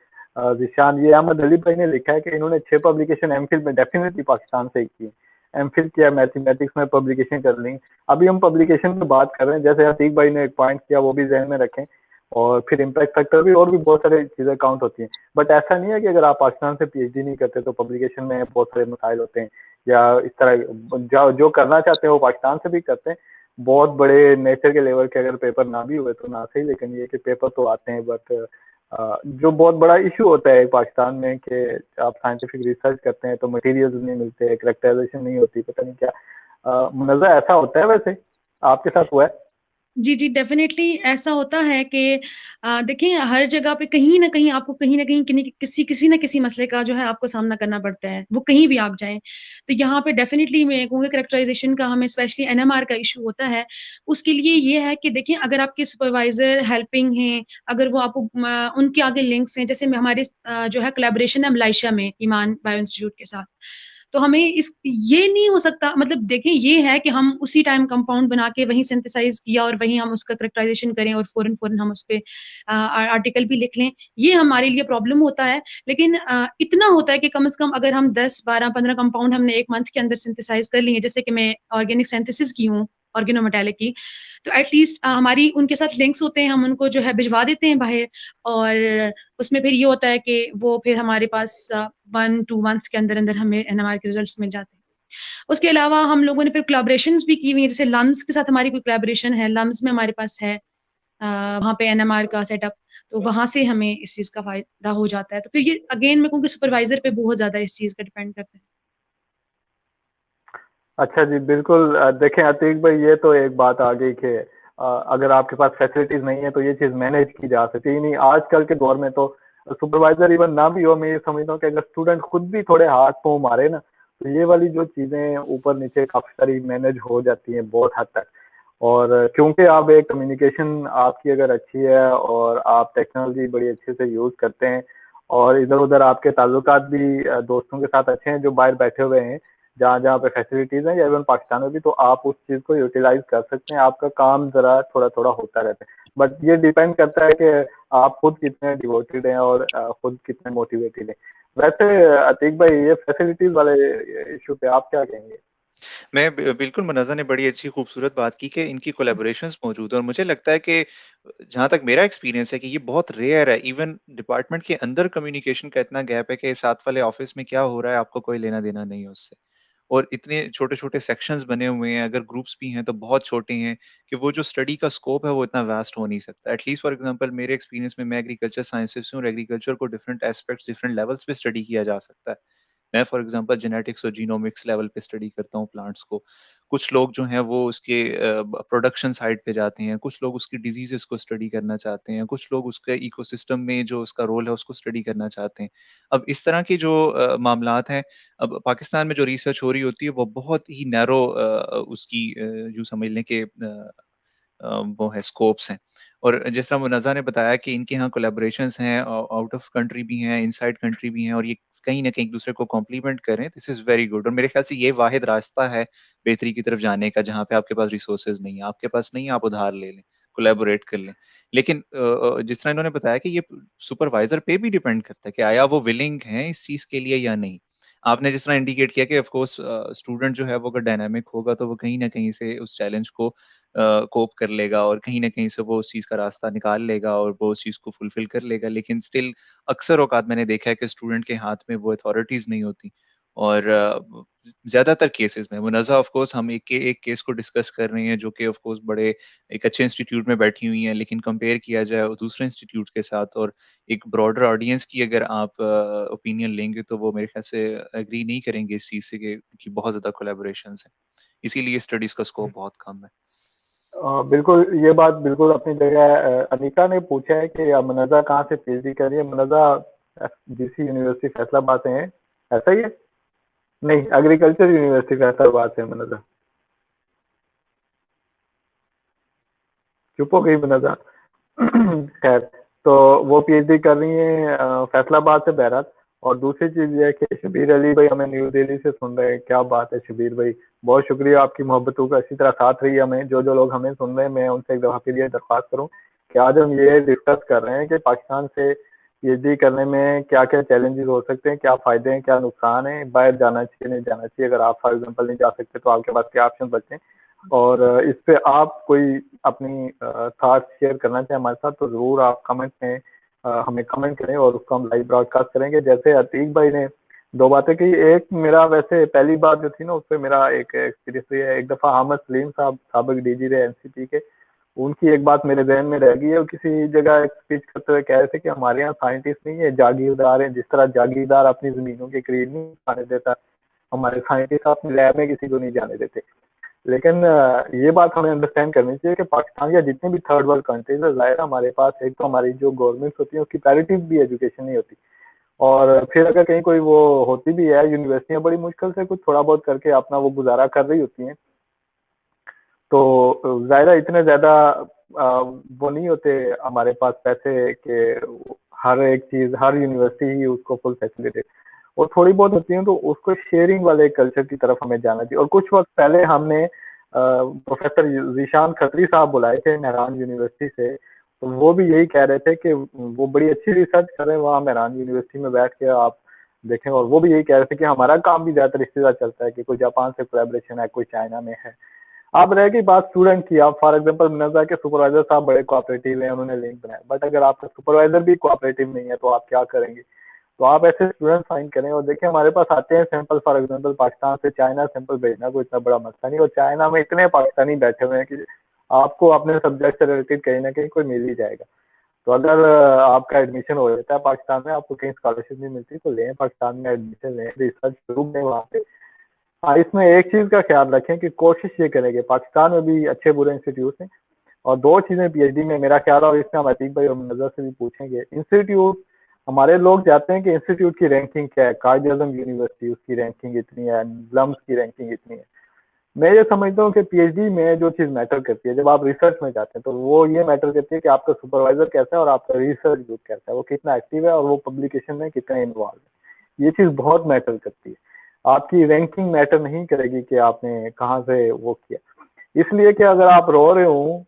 जिशान। ये अहमद अली भाई ने लिखा है कि इन्होंने 6 पब्लिकेशन एमफिल में डेफिनेटली पाकिस्तान से ही की, एमफिल किया, मैथमेटिक्स में पब्लिकेशन कर ली। अभी हम पब्लिकेशन पे बात कर रहे हैं, जैसे अतीक भाई ने एक पॉइंट किया, वो भी जहन में रखें। और फिर इम्पैक्ट फैक्टर भी, और भी बहुत सारी चीजें काउंट होती हैं। बट ऐसा नहीं है कि अगर आप पाकिस्तान से पीएचडी नहीं करते तो पब्लिकेशन में बहुत सारे मसाइल होते हैं, या इस तरह जो करना चाहते हैं वो पाकिस्तान से भी करते हैं। बहुत बड़े नेचर के लेवल के अगर पेपर ना भी हुए तो ना सही, लेकिन ये कि पेपर तो आते हैं। बट जो बहुत बड़ा इशू होता है पाकिस्तान में कि आप साइंटिफिक रिसर्च करते हैं तो मटेरियल्स नहीं मिलते, करेक्टराइजेशन नहीं होती, पता नहीं क्या। मुनज़्ज़ा ऐसा होता है वैसे, आपके साथ हुआ है?
जी, जी, डेफ़िनेटली ऐसा होता है कि देखिए हर जगह पे कहीं न कहीं आपको कहीं न कहीं किसी न किसी मसले का जो है आपको सामना करना पड़ता है, वो कहीं भी आप जाएँ। तो यहाँ पे डेफ़िनेटली मैं कहूँगी कैरेक्टराइज़ेशन का हमें स्पेशली एनएमआर का इश्यू होता है। उसके लिए ये है कि देखिए अगर आपके सुपरवाइज़र हेल्पिंग हैं, अगर वो आपको उनके आगे लिंक्स हैं, जैसे में हमारे जो है कोलैबोरेशन है मलाइशिया में ईमान बायो इंस्टीट्यूट के साथ। तो हमें इस ये नहीं हो सकता, मतलब देखिए ये है कि हम उसी टाइम कंपाउंड बना के वहीं सिंथेसाइज़ किया और वहीं हम उसका कैरेक्टराइज़ेशन करें और फ़ौरन-फ़ौरन हम उसपे आर्टिकल भी लिख लें, ये हमारे लिए प्रॉब्लम होता है। लेकिन इतना होता है कि कम से कम अगर हम 10, 12, 15 कंपाउंड हमने 1 मंथ के अंदर सिंथेसाइज़ कर लिए, जैसे कि मैं ऑर्गेनिक सिंथेसिस की हूँ, ऑर्गेनोमेटालिक की, तो एट लीस्ट हमारी उनके साथ लिंक्स होते हैं, हम उनको जो है भिजवा देते हैं बाहर। और उसमें फिर ये होता है कि वो फिर हमारे पास 1-2 मंथ्स के अंदर-अंदर हमें एनएमआर के रिजल्ट्स मिल जाते हैं। उसके अलावा हम लोगों ने फिर कोलैबोरेशंस भी की हुई हैं, जैसे लम्स के साथ हमारी कोई कोलैबोरेशन है, लम्स में हमारे पास है वहाँ पे एनएमआर का सेटअप, तो वहाँ से हमें इस चीज़ का फ़ायदा हो जाता है। तो फिर ये अगेन मैं कहूँगी सुपरवाइज़र पे बहुत ज़्यादा इस चीज़ का डिपेंड करता है।
अच्छा जी, बिल्कुल। देखें अतीक भाई, ये तो एक बात आ गई कि अगर आपके पास फैसिलिटीज नहीं है तो ये चीज मैनेज की जा सकती है। नहीं, आजकल के दौर में तो सुपरवाइजर इवन ना भी हो, मैं ये समझता हूँ कि अगर स्टूडेंट खुद भी थोड़े हाथ पाँव मारे ना, तो ये वाली जो चीजें ऊपर नीचे काफी सारी मैनेज हो जाती हैं बहुत हद तक। और क्योंकि आप एक कम्युनिकेशन आपकी अगर अच्छी है और आप टेक्नोलॉजी बड़ी अच्छे से यूज करते हैं, और इधर उधर आपके ताल्लुकात भी दोस्तों के साथ अच्छे हैं जो बाहर बैठे हुए हैं, जहाँ जहाँ पे फैसिलिटीज हैं, या इवन पाकिस्तान में भी, तो आप उस चीज को यूटिलाइज कर सकते हैं। आपका काम जरा थोड़ा थोड़ा होता रहता है, बट ये डिपेंड करता है कि आप खुद कितने डिवोटेड हैं और खुद कितने मोटिवेटेड हैं। वैसे अतीक भाई, ये फैसिलिटीज वाले इशू पे आप क्या कहेंगे?
बिल्कुल मुनज़्ज़ा ने बड़ी अच्छी खूबसूरत बात की कि इनकी कोलैबोरेशंस मौजूद है और मुझे लगता है कि जहाँ तक मेरा एक्सपीरियंस है कि ये बहुत रेयर है। इवन डिपार्टमेंट के अंदर कम्युनिकेशन का इतना गैप है कि साथ वाले ऑफ़िस में क्या हो रहा है आपको कोई लेना-देना नहीं है उससे। और इतने छोटे-छोटे सेक्शंस बने हुए हैं, अगर ग्रुप्स भी हैं तो बहुत छोटे हैं कि वो जो स्टडी का स्कोप है वो इतना वास्ट हो नहीं सकता। एट लीस्ट फॉर एग्ज़ाम्पल मेरे एक्सपीरियंस में मैं एग्रीकल्चर साइंसेज़ से हूँ और एग्रीकल्चर को डिफरेंट एस्पेक्ट्स, डिफरेंट लेवल्स पे स्टडी किया जा सकता है। मैं फॉर एग्जांपल जेनेटिक्स और जीनोमिक्स लेवल पे स्टडी करता हूँ प्लांट्स को। कुछ लोग जो हैं वो उसके प्रोडक्शन साइड पे जाते हैं, कुछ लोग उसकी डिजीज़ेज़ को स्टडी करना चाहते हैं, कुछ लोग उसके इकोसिस्टम में जो उसका रोल है उसको स्टडी करना चाहते हैं। अब इस तरह के जो मामलात हैं, अब पाकिस्तान में जो रिसर्च हो रही होती है वो बहुत ही नैरो उसकी यूँ समझ लें कि वो है स्कोप्स हैं। और जिस तरह मुनज़्ज़ा ने बताया कि इनके यहाँ कोलैबोरेशंस हैं, आउट ऑफ कंट्री भी हैं, इनसाइड कंट्री भी हैं और ये कहीं न कहीं एक-दूसरे को कॉम्प्लीमेंट कर रहे हैं, दिस इज़ वेरी गुड और मेरे ख़्याल से ये वाहिद रास्ता है बेहतरी की तरफ जाने का, जहाँ पे आपके पास रिसोर्सेज़ नहीं है। आपके पास नहीं है, आप उधार ले लें, कोलैबोरेट कर लें। लेकिन जिस तरह इन्होंने बताया कि ये सुपरवाइज़र पे भी डिपेंड करता है कि आया वो विलिंग हैं इस चीज़ के लिए या नहीं। आपने जिस तरह इंडिकेट किया कि ऑफ कोर्स स्टूडेंट जो है वो अगर डायनामिक होगा तो वो कहीं न कहीं से उस चैलेंज को कोप कर लेगा और कहीं न कहीं से वो उस चीज़ का रास्ता निकाल लेगा और वो उस चीज़ को फुलफ़िल कर लेगा। लेकिन स्टिल अक्सर औक़ात मैंने देखा है कि स्टूडेंट के हाथ में वो अथॉरिटीज़ नहीं होती और ज़्यादातर केसेज़ में मुनज़्ज़ा ऑफ कोर्स हम एक केस को डिस्कस कर रहे हैं जो कि ऑफ कोर्स बड़े एक अच्छे इंस्टीट्यूट में बैठी हुई हैं, लेकिन कंपेयर किया जाए दूसरे इंस्टीट्यूट के साथ और एक ब्रॉडर ऑडियंस की अगर आप ओपिनियन लेंगे तो वो मेरे ख़्याल से एग्री नहीं करेंगे इस चीज़ से कि बहुत ज़्यादा कोलैबोरेशंस हैं। इसीलिए स्टडीज़ का स्कोप बहुत कम है।
बिल्कुल, ये बात बिल्कुल अपनी जगह है। अनीका ने पूछा है कि मुनज़्ज़ा कहाँ से पीएचडी कर रही है? मुनज़्ज़ा जीसी यूनिवर्सिटी फैसलाबाद से है, ऐसा ही है? नहीं, एग्रीकल्चर यूनिवर्सिटी फैसलाबाद से है मुनज़्ज़ा। चुप हो गई मुनज़्ज़ा। खैर, तो वो पीएचडी कर रही हैं फैसलाबाद से, बहरहाल। और दूसरी चीज ये है कि शबीर अली भाई हमें न्यू दिल्ली से सुन रहे हैं, क्या बात है शबीर भाई, बहुत शुक्रिया, आपकी मोहब्बतों का इसी तरह साथ रही हमें। जो जो लोग हमें सुन रहे हैं, मैं उनसे एक दफा फिर ये दरख्वास्त करूँ कि आज हम ये डिस्कस कर रहे हैं कि पाकिस्तान से पीएचडी करने में क्या क्या चैलेंजेस हो सकते हैं, क्या फायदे हैं, क्या नुकसान है, बाहर जाना चाहिए नहीं जाना चाहिए, अगर आप फॉर एग्जाम्पल नहीं जा सकते तो आपके पास क्या ऑप्शन बचते हैं, और इस पे आप कोई अपनी थॉट्स शेयर करना चाहें हमारे साथ तो जरूर आप कमेंट में हमें कमेंट करें और उसको हम लाइव ब्रॉडकास्ट करेंगे। जैसे अतीक भाई ने दो बातें कही, एक मेरा वैसे पहली बात जो थी ना, उस पर मेरा एक एक्सपीरियंस हुई है। एक दफा अहमद सलीम साहब साबिक डीजी रहे एनसीपी के, उनकी एक बात मेरे जहन में रह गई है। वो किसी जगह एक स्पीच करते हुए कह रहे थे कि हमारे यहाँ साइंटिस्ट नहीं है, जागीरदार हैं। जिस तरह जागीरदार अपनी जमीनों के करीब नहीं आने देता, हमारे साइंटिस्ट अपनी लैब में किसी को नहीं जाने देते। लेकिन ये बात हमें अंडरस्टैंड करनी चाहिए कि पाकिस्तान या जितने भी थर्ड वर्ल्ड कंट्रीज है, जाहिर हमारे पास एक तो हमारी जो गवर्नमेंट्स होती है उसकी पैरिटी भी एजुकेशन नहीं होती, और फिर अगर कहीं कोई वो होती भी है, यूनिवर्सिटियां बड़ी मुश्किल से कुछ थोड़ा बहुत करके अपना वो गुजारा कर रही होती हैं, तो जाहिर है इतने ज्यादा वो नहीं होते हमारे पास पैसे कि हर एक चीज हर यूनिवर्सिटी ही उसको फुल फैसिलिटी, और थोड़ी बहुत होती है तो उसको शेयरिंग वाले कल्चर की तरफ हमें जाना चाहिए। और कुछ वक्त पहले हमने प्रोफेसर जीशान खत्री साहब बुलाए थे मेहरान यूनिवर्सिटी से, तो वो भी यही कह रहे थे कि वो बड़ी अच्छी रिसर्च कर रहे हैं वहाँ मेहरान यूनिवर्सिटी में बैठ के आप देखें, और वो भी यही कह रहे थे कि हमारा काम भी ज्यादातर इस तरह चलता है कि कोई जापान से कोलैबोरेशन है, कोई चाइना में है। अब रह गई बात स्टूडेंट की, आप फॉर एग्जांपल मिर्जा के सुपरवाइजर साहब बड़े कोऑपरेटिव हैं, उन्होंने लिंक बनाया, बट अगर आपका सुपरवाइजर भी कोऑपरेटिव नहीं है तो आप क्या करेंगे? तो आप ऐसे स्टूडेंट फाइंड करें। और देखिए हमारे पास आते हैं सैंपल, फॉर एग्जांपल पाकिस्तान से चाइना सैंपल भेजना कोई इतना बड़ा मसला नहीं, और चाइना में इतने पाकिस्तानी बैठे हुए हैं कि आपको अपने सब्जेक्ट से रिलेटेड कहीं ना कहीं कोई मिल ही जाएगा। तो अगर आपका एडमिशन हो जाता है पाकिस्तान में, आपको कहीं स्कॉलरशिप नहीं मिलती तो लें, पाकिस्तान में एडमिशन लें, रिसर्च जरूर दें वहाँ पे। हाँ, इसमें एक चीज का ख्याल रखें कि कोशिश ये करेंगे, पाकिस्तान में भी अच्छे बुरे इंस्टीट्यूट हैं, और दो चीजें पीएचडी में मेरा ख्याल है, और इसमें हम अतीक भाई और नजर से भी पूछेंगे। इंस्टीट्यूट, हमारे लोग जाते हैं कि इंस्टीट्यूट की रैंकिंग क्या है, कायद आजम यूनिवर्सिटी उसकी रैंकिंग इतनी है, लम्स की रैंकिंग इतनी है। मैं ये समझता हूँ कि पीएचडी में जो चीज मैटर करती है, जब आप रिसर्च में जाते हैं तो वो ये मैटर करती है कि आपका सुपरवाइजर कैसा है और आपका रिसर्च ग्रुप कैसा है, वो कितना एक्टिव है और वो पब्लिकेशन में कितना इन्वॉल्व है। ये चीज बहुत मैटर करती है। आपकी रैंकिंग मैटर नहीं करेगी कि आपने कहाँ से वो किया। इसलिए कि अगर आप रो रहे हो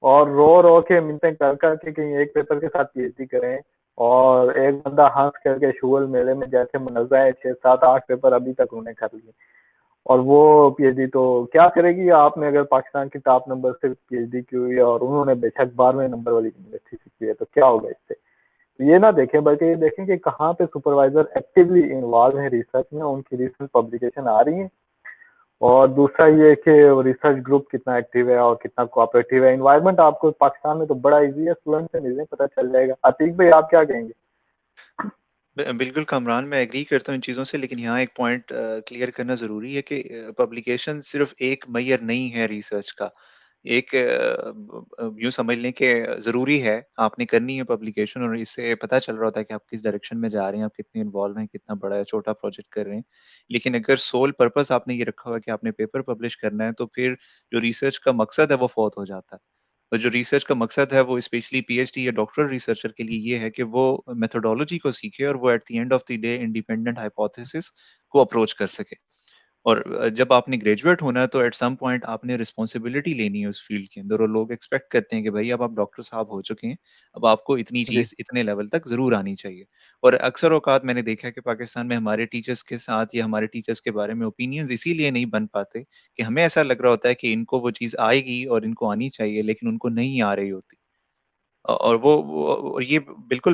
और रो रो के मिन्नतें कर करके कहीं एक पेपर के साथ पीएचडी करें, और एक बंदा हंस करके शुगल मेले में जैसे मुनज़्ज़ा है 6 7 8 पेपर अभी तक उन्हें कर लिए, और वो पीएचडी तो क्या करेगी? आपने अगर पाकिस्तान की टॉप नंबर से पीएचडी की हुई है और उन्होंने बेशक 12वें नंबर वाली यूनिवर्सिटी से की है, तो क्या होगा इससे? तो ये ना देखें, बल्कि ये देखें कि कहाँ पे सुपरवाइजर एक्टिवली इन्वॉल्व है रिसर्च में, उनकी रिसर्च पब्लिकेशन आ रही है, और दूसरा ये कि रिसर्च ग्रुप कितना एक्टिव है और कितना कोऑपरेटिव है। एनवायरनमेंट आपको पाकिस्तान में तो बड़ा इजी है, स्टूडेंट से मिलने पता चल जाएगा। अतीक भाई आप क्या कहेंगे?
बिल्कुल कामरान, मैं एग्री करता हूँ इन चीज़ों से, लेकिन यहाँ एक पॉइंट क्लियर करना ज़रूरी है कि पब्लिकेशन सिर्फ एक मैयर नहीं है रिसर्च का। एक यूँ समझ लें कि ज़रूरी है, आपने करनी है पब्लिकेशन, और इससे पता चल रहा होता है कि आप किस डायरेक्शन में जा रहे हैं, आप कितने इन्वॉल्व हैं, कितना बड़ा या छोटा प्रोजेक्ट कर रहे हैं। लेकिन अगर सोल पर्पस आपने ये रखा हुआ है कि आपने पेपर पब्लिश करना है, तो फिर जो रिसर्च का मकसद है वो फ़ौत हो जाता है। और जो रिसर्च का मकसद है वो स्पेशली पीएचडी या डॉक्टरल रिसर्चर के लिए ये है कि वो मेथोडोलॉजी को सीखे और वो at the end of the day independent hypothesis को अप्रोच कर सके। और जब आपने ग्रेजुएट होना है तो एट सम पॉइंट आपने रिस्पॉन्सिबिलिटी लेनी है उस फील्ड के अंदर, और लोग एक्सपेक्ट करते हैं कि भाई अब आप डॉक्टर साहब हो चुके हैं, अब आपको इतनी
जी
चीज इतने लेवल तक जरूर आनी चाहिए। और अक्सर औकात मैंने देखा है कि पाकिस्तान में हमारे टीचर्स के साथ या हमारे टीचर्स के बारे में ओपिनियंस इसीलिए नहीं बन पाते कि हमें ऐसा लग रहा होता है कि इनको वो चीज आएगी और इनको आनी चाहिए, लेकिन उनको नहीं आ रही होती। और और ये बिल्कुल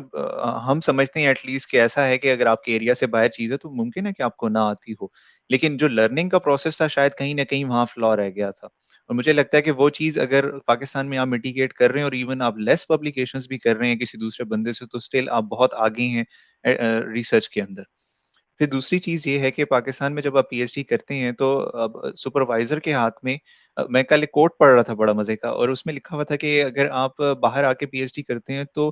हम समझते हैं एटलीस्ट कि ऐसा है कि अगर आपके एरिया से बाहर चीज़ है तो मुमकिन है कि आपको ना आती हो। लेकिन जो लर्निंग का प्रोसेस था शायद कहीं न कहीं वहाँ फ्लॉ रह गया था। और मुझे लगता है कि वो चीज़ अगर पाकिस्तान में आप मिटिगेट कर रहे हैं और इवन आप लेस पब्लिकेशंस भी कर रहे हैं किसी दूसरे बंदे से, तो स्टिल आप बहुत आगे हैं रिसर्च के अंदर। फिर दूसरी चीज़ ये है कि पाकिस्तान में जब आप पीएचडी करते हैं तो अब सुपरवाइज़र के हाथ में मैं कल एक कोट पढ़ रहा था बड़ा मज़े का, और उसमें लिखा हुआ था कि अगर आप बाहर आके पीएचडी करते हैं तो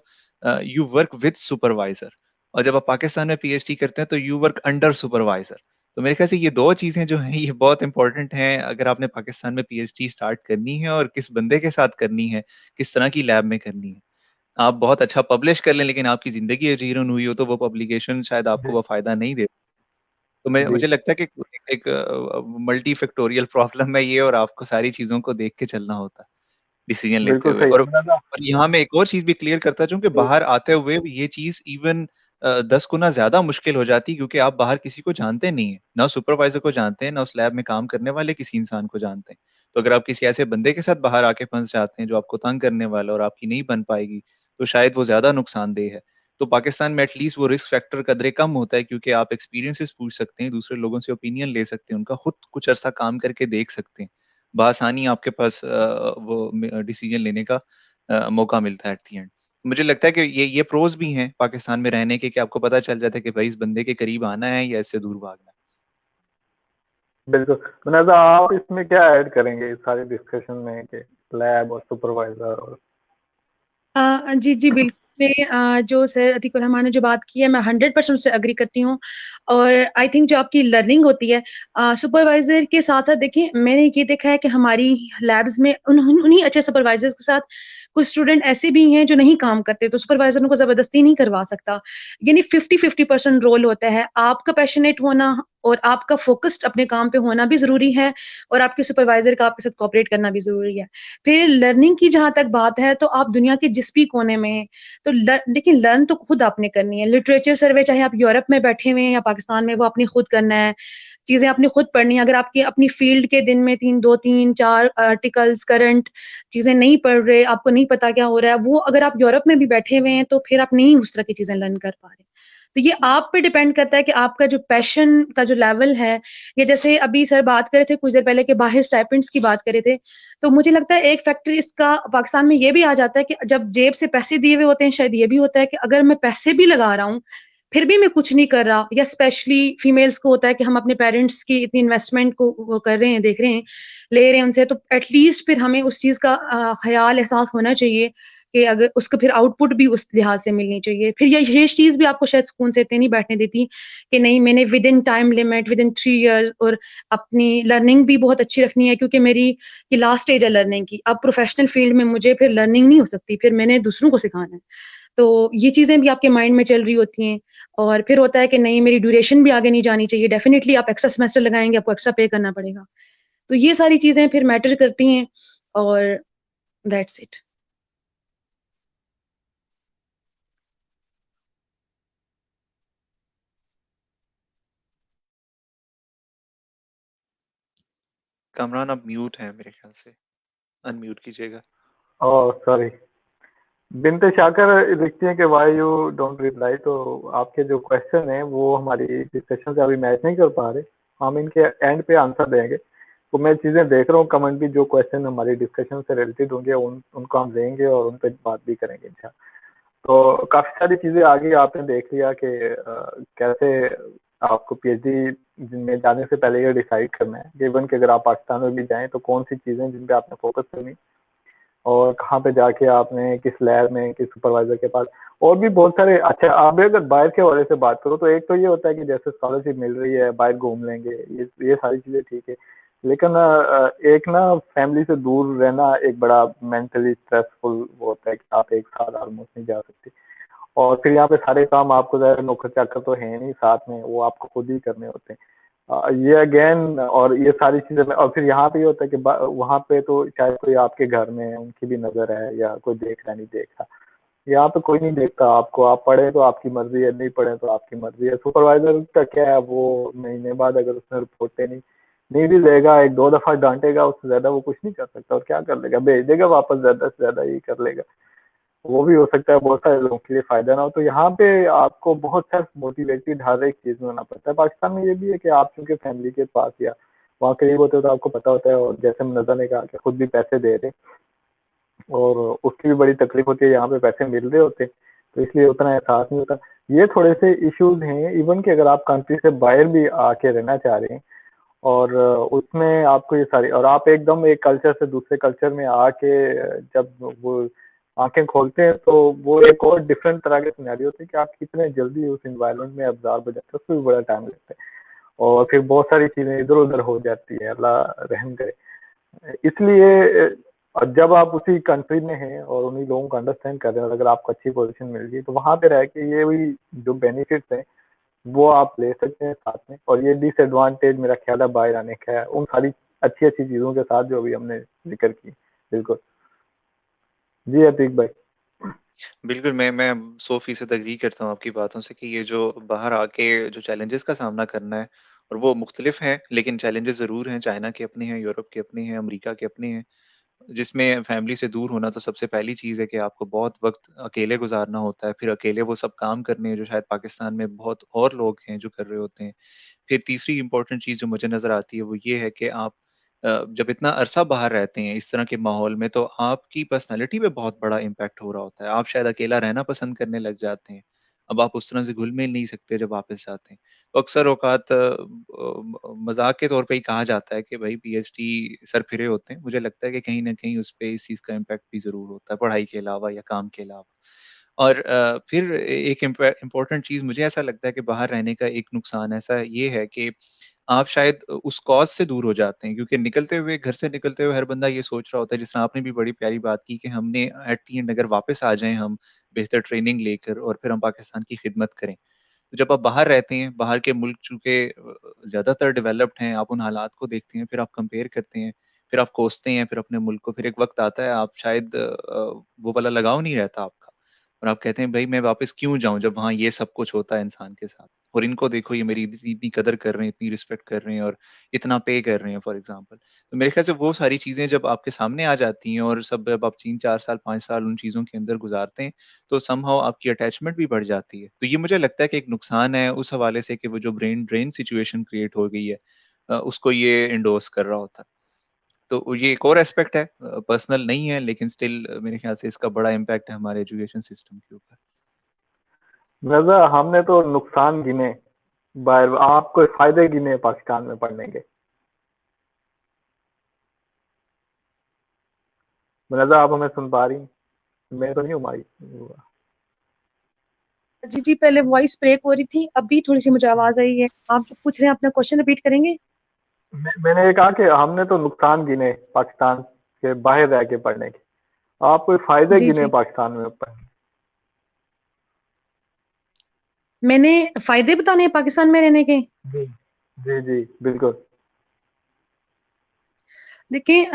यू वर्क विद सुपरवाइज़र, और जब आप पाकिस्तान में पीएचडी करते हैं तो यू वर्क अंडर सुपरवाइज़र। तो मेरे ख्याल से ये 2 चीज़ें जो हैं ये बहुत इम्पोर्टेंट हैं अगर आपने पाकिस्तान में पीएचडी स्टार्ट करनी है, और किस बंदे के साथ करनी है, किस तरह की लैब में करनी है। आप बहुत अच्छा पब्लिश कर लें लेकिन आपकी जिंदगी अजीरन हुई हो तो वो पब्लिकेशन शायद आपको
जी
वो फायदा नहीं दे। तो
जी
मुझे लगता है कि एक मल्टी फैक्टोरियल प्रॉब्लम है ये, और आपको सारी चीजों को देख के चलना होता है डिसीजन लेते
बिल्कुल
हुए।
सही।
और यहाँ मैं एक और चीज भी क्लियर करता चूं कि बाहर आते हुए ये चीज इवन 10 गुना ज्यादा मुश्किल हो जाती, क्योंकि आप बाहर किसी को जानते नहीं है, ना सुपरवाइजर को जानते हैं, ना उस लैब में काम करने वाले किसी इंसान को जानते हैं। तो अगर आप किसी ऐसे बंदे के साथ बाहर आके फंस जाते हैं जो आपको तंग करने वाला और आपकी नहीं बन पाएगी, तो शायद वो ज्यादा नुकसानदेह है। तो पाकिस्तान में एटलीस्ट वो रिस्क फैक्टर कदरे कम होता है, क्योंकि आप एक्सपीरियंसेस पूछ सकते हैं, दूसरे लोगों से ओपिनियन ले सकते हैं, उनका खुद कुछ अरसा काम करके देख सकते हैं। बआसानी आपके पास वो डिसीजन लेने का मौका मिलता है एट द एंड। मुझे लगता है कि ये प्रोज भी हैं पाकिस्तान में रहने के, कि आपको पता चल जाता है कि भाई इस बंदे के करीब आना है या इससे दूर भागना है।
बिल्कुल। मुनाजा, आप इसमें क्या ऐड करेंगे इस सारी डिस्कशन में कि लैब और सुपरवाइजर और
जी, जी, बिल्कुल। मैं जो सर अतीकुर रहमान ने जो बात की है, मैं 100% उससे एग्री करती हूँ। और आई थिंक जो आपकी लर्निंग होती है सुपरवाइज़र के साथ-साथ, देखिए मैंने ये देखा है कि हमारी लैब्स में उन्हीं अच्छे सुपरवाइज़र्स के साथ कुछ स्टूडेंट ऐसे भी हैं जो नहीं काम करते, तो सुपरवाइज़र उनको ज़बरदस्ती नहीं करवा सकता। यानी 50-50% रोल होता है। आपका पैशनेट होना और आपका फ़ोकस्ड अपने काम पे होना भी ज़रूरी है, और आपके सुपरवाइज़र का आपके साथ कोऑपरेट करना भी ज़रूरी है। फिर लर्निंग की जहाँ तक बात है, तो आप दुनिया के जिस भी कोने में हैं, तो देखिए लर्न तो खुद आपने करनी है। लिटरेचर सर्वे चाहे आप यूरोप में बैठे हुए हैं या पाकिस्तान में, वो आपने खुद करना है। चीज़ें आपने खुद पढ़नी है। अगर आपकी अपनी फ़ील्ड के दिन में 3 आर्टिकल्स करंट चीज़ें नहीं पढ़ रहे, आपको नहीं पता क्या हो रहा है, वो अगर आप यूरोप में भी बैठे हुए हैं, तो फिर आप नहीं उस तरह की चीज़ें लर्न कर पा रहे। तो ये आप पे डिपेंड करता है कि आपका जो पैशन का जो लेवल है, या जैसे अभी सर बात कर रहे थे कुछ देर पहले कि बाहर स्टाइपेंड्स की बात कर रहे थे, तो मुझे लगता है एक फैक्टर इसका पाकिस्तान में ये भी आ जाता है कि जब जेब से पैसे दिए हुए होते हैं, शायद ये भी होता है कि अगर मैं पैसे भी लगा रहा हूँ, फिर भी मैं कुछ नहीं कर रहा, या स्पेशली फीमेल्स को होता है कि हम अपने पेरेंट्स की इतनी इन्वेस्टमेंट को वो कर रहे हैं, देख रहे हैं, ले रहे हैं उनसे, तो एटलीस्ट फिर हमें उस चीज़ का ख़्याल, एहसास होना चाहिए कि अगर उसको फिर आउटपुट भी उस लिहाज से मिलनी चाहिए। फिर ये चीज़ भी आपको शायद सुकून से इतने नहीं बैठने देती कि नहीं, मैंने with in time limit, with in 3 years, और अपनी लर्निंग भी बहुत अच्छी रखनी है, क्योंकि मेरी ये लास्ट स्टेज है लर्निंग की। अब प्रोफेशनल फील्ड में मुझे फिर लर्निंग नहीं हो सकती, फिर मैंने दूसरों को सिखाना है। तो ये चीज़ें भी आपके माइंड में चल रही होती हैं, और फिर होता है कि नहीं, मेरी ड्यूरेशन भी आगे नहीं जानी चाहिए। डेफिनिटली आप एक्स्ट्रा सेमेस्टर लगाएँगे, आपको एक्स्ट्रा पे करना पड़ेगा। तो ये सारी चीज़ें फिर मैटर करती हैं, और दैट्स इट।
कामरान आप म्यूट हैं मेरे ख्याल से, अनम्यूट कीजिएगा।
Oh sorry. बिनते शाकर लिखती हैं कि व्हाई यू डोंट रिप्लाई। तो आपके जो क्वेश्चन है वो हमारी डिस्कशन से अभी मैच नहीं कर पा रहे, हम इनके एंड पे आंसर देंगे। तो मैं चीज़ें देख रहा हूँ कमेंट भी, जो क्वेश्चन हमारी डिस्कशन से रिलेटेड होंगे उनको हम लेंगे और उन पर बात भी करेंगे इंशाल्लाह। तो काफ़ी सारी चीज़ें आगे आपने देख लिया कि कैसे आपको पीएचडी में जाने से पहले ये डिसाइड करना है, गिवन कि अगर आप पाकिस्तान में भी जाएँ तो कौन सी चीज़ें जिन पे आपने फोकस करनी, और कहाँ पे जाके आपने किस लैब में किस सुपरवाइजर के पास, और भी बहुत सारे। अच्छा, आप अगर बाहर के हवाले से बात करो तो एक तो ये होता है कि जैसे स्कॉलरशिप मिल रही है, बाहर घूम लेंगे, ये सारी चीज़ें ठीक है। लेकिन एक ना फैमिली से दूर रहना एक बड़ा मेंटली स्ट्रेसफुल वो होता है कि आप एक साल ऑलमोस्ट नहीं जा सकते। और फिर यहाँ पे सारे काम आपको ज़्यादा नौकर चाकर तो है नहीं साथ में, वो आपको खुद ही करने होते हैं। ये अगेन, और ये सारी चीज़ें और फिर यहाँ पे ये होता है कि वहाँ पे तो शायद कोई आपके घर में है, उनकी भी नज़र है, या कोई देख रहा नहीं देख रहा। यहाँ पे कोई नहीं देखता आपको, आप पढ़े तो आपकी मर्जी है, नहीं पढ़े तो आपकी मर्जी है। सुपरवाइजर का क्या है, वो महीने बाद अगर उसने रिपोर्ट नहीं भी देगा, एक दो दफा डांटेगा, उससे ज्यादा वो कुछ नहीं कर सकता। और क्या कर लेगा, भेज देगा वापस, ज्यादा से ज्यादा यही कर लेगा। वो भी हो सकता है बहुत सारे लोगों के लिए फायदा ना हो। तो यहाँ पे आपको बहुत सेल्फ मोटिवेटेड हर एक चीज में होना पड़ता है। पाकिस्तान में ये भी है कि आप चूंकि फैमिली के पास या वहाँ करीब होते हो तो आपको पता होता है, और जैसे नजर ने कहा कि खुद भी पैसे दे रहे, और उसकी भी बड़ी तकलीफ होती है, यहाँ पे पैसे मिल रहे होते हैं, तो इसलिए उतना एहसास नहीं होता। ये थोड़े से इश्यूज हैं, इवन कि अगर आप कंट्री से बाहर भी आके रहना चाह रहे हैं, और उसमें आपको ये सारी, और आप एकदम एक कल्चर से दूसरे कल्चर में आके जब वो आंखें खोलते हैं, तो वो एक और डिफरेंट तरह के सिनेरियो होते हैं कि आप कितने जल्दी उस इन्वायरमेंट में अब्जॉर्ब हो जाते हैं, उसमें भी बड़ा टाइम लगता है। और फिर बहुत सारी चीजें इधर उधर हो जाती है, अल्लाह रहम करे। इसलिए और जब आप उसी कंट्री में हैं और उन्हीं लोगों को अंडरस्टैंड कर रहे हैं और अगर आपको अच्छी पोजीशन मिल गई तो वहां पे रह के ये भी जो बेनिफिट्स हैं वो आप ले सकते हैं साथ में। और ये डिसएडवांटेज मेरा ख्याल है बाहर आने का है, उन सारी अच्छी अच्छी चीजों के साथ जो अभी हमने जिक्र की। बिल्कुल जी अतीक भाई।
बिल्कुल, मैं 100% एग्री करता हूँ आपकी बातों से कि ये जो बाहर आके जो चैलेंजेस का सामना करना है और वो मुख्तलिफ हैं, लेकिन चैलेंजेस ज़रूर हैं। चाइना के अपने हैं, यूरोप के अपने हैं, अमेरिका के अपने हैं, जिसमें फैमिली से दूर होना तो सबसे पहली चीज़ है कि आपको बहुत वक़्त अकेले गुज़ारना होता है। फिर अकेले वो सब काम करने हैं जो शायद पाकिस्तान में बहुत और लोग हैं जो कर रहे होते हैं। फिर तीसरी इम्पोर्टेंट चीज़ जो मुझे नज़र आती है वो ये है कि आप जब इतना अरसा बाहर रहते हैं इस तरह के माहौल में तो आपकी पर्सनैलिटी पे बहुत बड़ा इम्पैक्ट हो रहा होता है। आप शायद अकेला रहना पसंद करने लग जाते हैं। अब आप उस तरह से घुल-मिल नहीं सकते जब वापस जाते हैं। तो अक्सर औक़ात मज़ाक के तौर पे ही कहा जाता है कि भई पीएचडी सरफिरे होते हैं। मुझे लगता है कि कहीं न कहीं उस पे इस चीज़ का इम्पैक्ट भी ज़रूर होता है, पढ़ाई के अलावा या काम के अलावा। और फिर एक इम्पोर्टेंट चीज़ मुझे ऐसा लगता है कि बाहर रहने का एक नुकसान ऐसा ये है कि आप शायद उस कॉज़ से दूर हो जाते हैं क्योंकि निकलते हुए घर से निकलते हुए हर बंदा ये सोच रहा होता है, जिस तरह आपने भी बड़ी प्यारी बात की कि हमने एट द एंड अगर वापस आ जाएँ हम बेहतर ट्रेनिंग लेकर और फिर हम पाकिस्तान की खिदमत करें। तो जब आप बाहर रहते हैं, बाहर के मुल्क चूँकि ज़्यादातर डेवलप्ड हैं, आप उन हालात को देखते हैं, फिर आप कंपेयर करते हैं, फिर आप कोसते हैं फिर अपने मुल्क को, फिर एक वक़्त आता है आप शायद वो वाला लगाव नहीं रहता आपका और आप कहते हैं भई मैं वापस क्यों जाऊँ जब वहाँ ये सब कुछ होता है इंसान के साथ और इनको देखो ये मेरी इतनी इतनी कदर कर रहे हैं, इतनी रिस्पेक्ट कर रहे हैं और इतना पे कर रहे हैं फॉर एग्ज़ाम्पल। तो मेरे ख़्याल से वो सारी चीज़ें जब आपके सामने आ जाती हैं और सब जब आप 3-4 साल, 5 साल उन चीज़ों के अंदर गुज़ारते हैं, तो समहाउ आपकी अटैचमेंट भी बढ़ जाती है। तो ये मुझे लगता है कि एक नुकसान है उस हवाले से कि वो जो ब्रेन ड्रेन सिचुएशन क्रिएट हो गई है उसको ये एंडोर्स कर रहा होता है। तो ये एक और एस्पेक्ट है पर्सनल नहीं है लेकिन स्टिल मेरे ख्याल से इसका बड़ा इम्पैक्ट है हमारे एजुकेशन सिस्टम के ऊपर।
रज़ा हमने तो नुकसान गिने, बाहर आप कोई फायदे गिने पाकिस्तान में पढ़ने के? रज़ा आप हमें सुन पा रही? मैं तो नहीं हूँ भाई।
जी, पहले वॉइस ब्रेक हो रही थी, अभी थोड़ी-सी मुझे आवाज़ आई है। आप जो पूछ रहे हैं अपना क्वेश्चन रिपीट करेंगे?
मैंने ये कहा कि हमने तो नुकसान गिने पाकिस्तान के बाहर रह के पढ़ने के, आप कोई फायदे
जी,
गिने
जी।
पाकिस्तान में पढ़ने?
मैंने फ़ायदे बताने हैं पाकिस्तान में रहने के?
जी, जी, जी, बिल्कुल।
देखिए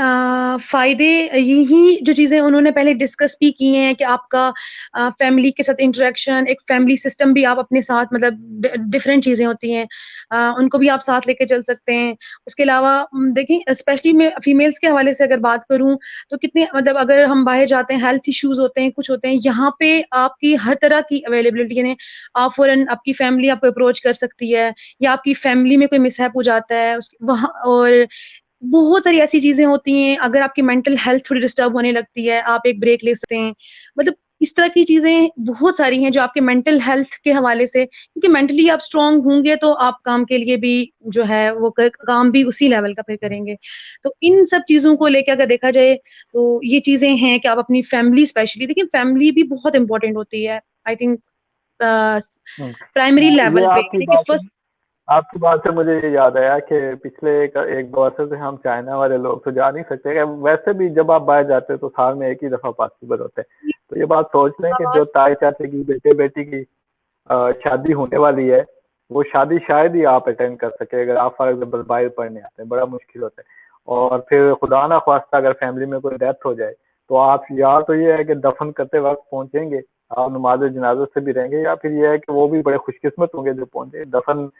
फ़ायदे यही जो चीज़ें उन्होंने पहले डिस्कस भी की हैं कि आपका फैमिली के साथ इंटरेक्शन, एक फैमिली सिस्टम भी आप अपने साथ मतलब डिफरेंट चीज़ें होती हैं। उनको भी आप साथ लेके चल सकते हैं। उसके अलावा देखिए स्पेशली मैं फीमेल्स के हवाले से अगर बात करूँ, तो कितने मतलब अगर हम बाहर जाते हैं, हेल्थ इश्यूज़ होते हैं, कुछ होते हैं, यहाँ पे आपकी हर तरह की अवेलेबिलिटी यानी आप फ़ौरन आपकी फैमिली आपको अप्रोच कर सकती है या आपकी फैमिली में कोई मिसहैप हो जाता है, उस वहाँ और बहुत सारी ऐसी चीज़ें होती हैं, अगर आपकी मेंटल हेल्थ थोड़ी डिस्टर्ब होने लगती है, आप एक ब्रेक ले सकते हैं। मतलब इस तरह की चीज़ें बहुत सारी हैं जो आपके मेंटल हेल्थ के हवाले से क्योंकि मेंटली आप स्ट्रॉन्ग होंगे तो आप काम के लिए भी जो है वो क काम भी उसी लेवल का फिर करेंगे। तो इन सब चीज़ों को लेके अगर देखा जाए, तो ये चीज़ें हैं कि आप अपनी फैमिली स्पेशली देखिए फैमिली भी बहुत इम्पोर्टेंट होती है। I think a,
hmm.
Primary
ये
लेवल पे यानी कि फर्स्ट
आपकी बात से मुझे ये याद आया कि पिछले एक 2 अरसे से हम चाइना वाले लोग तो जा नहीं सकते हैं। वैसे भी जब आप बाहर जाते हैं तो साल में एक ही दफ़ा पॉसिबल होता है। तो ये बात सोच लें कि जो
आवाज़
ताए चाचे की बेटे-बेटी की शादी होने वाली है, वो शादी शायद ही आप अटेंड कर सकें अगर आप फॉर एग्ज़ाम्पल बाहर पढ़ने आते हैं, बड़ा मुश्किल होता है। और फिर खुदा ना ख़वास्ता अगर फैमिली में कोई डेथ हो जाए, तो आप या तो ये है कि दफ़न करते वक़्त पहुँचेंगे, आप नमाज़-ए-जनाज़ा से भी रहेंगे या फिर ये है कि वो भी बड़े खुशकिस्मत होंगे जो पहुँचे। दफ़न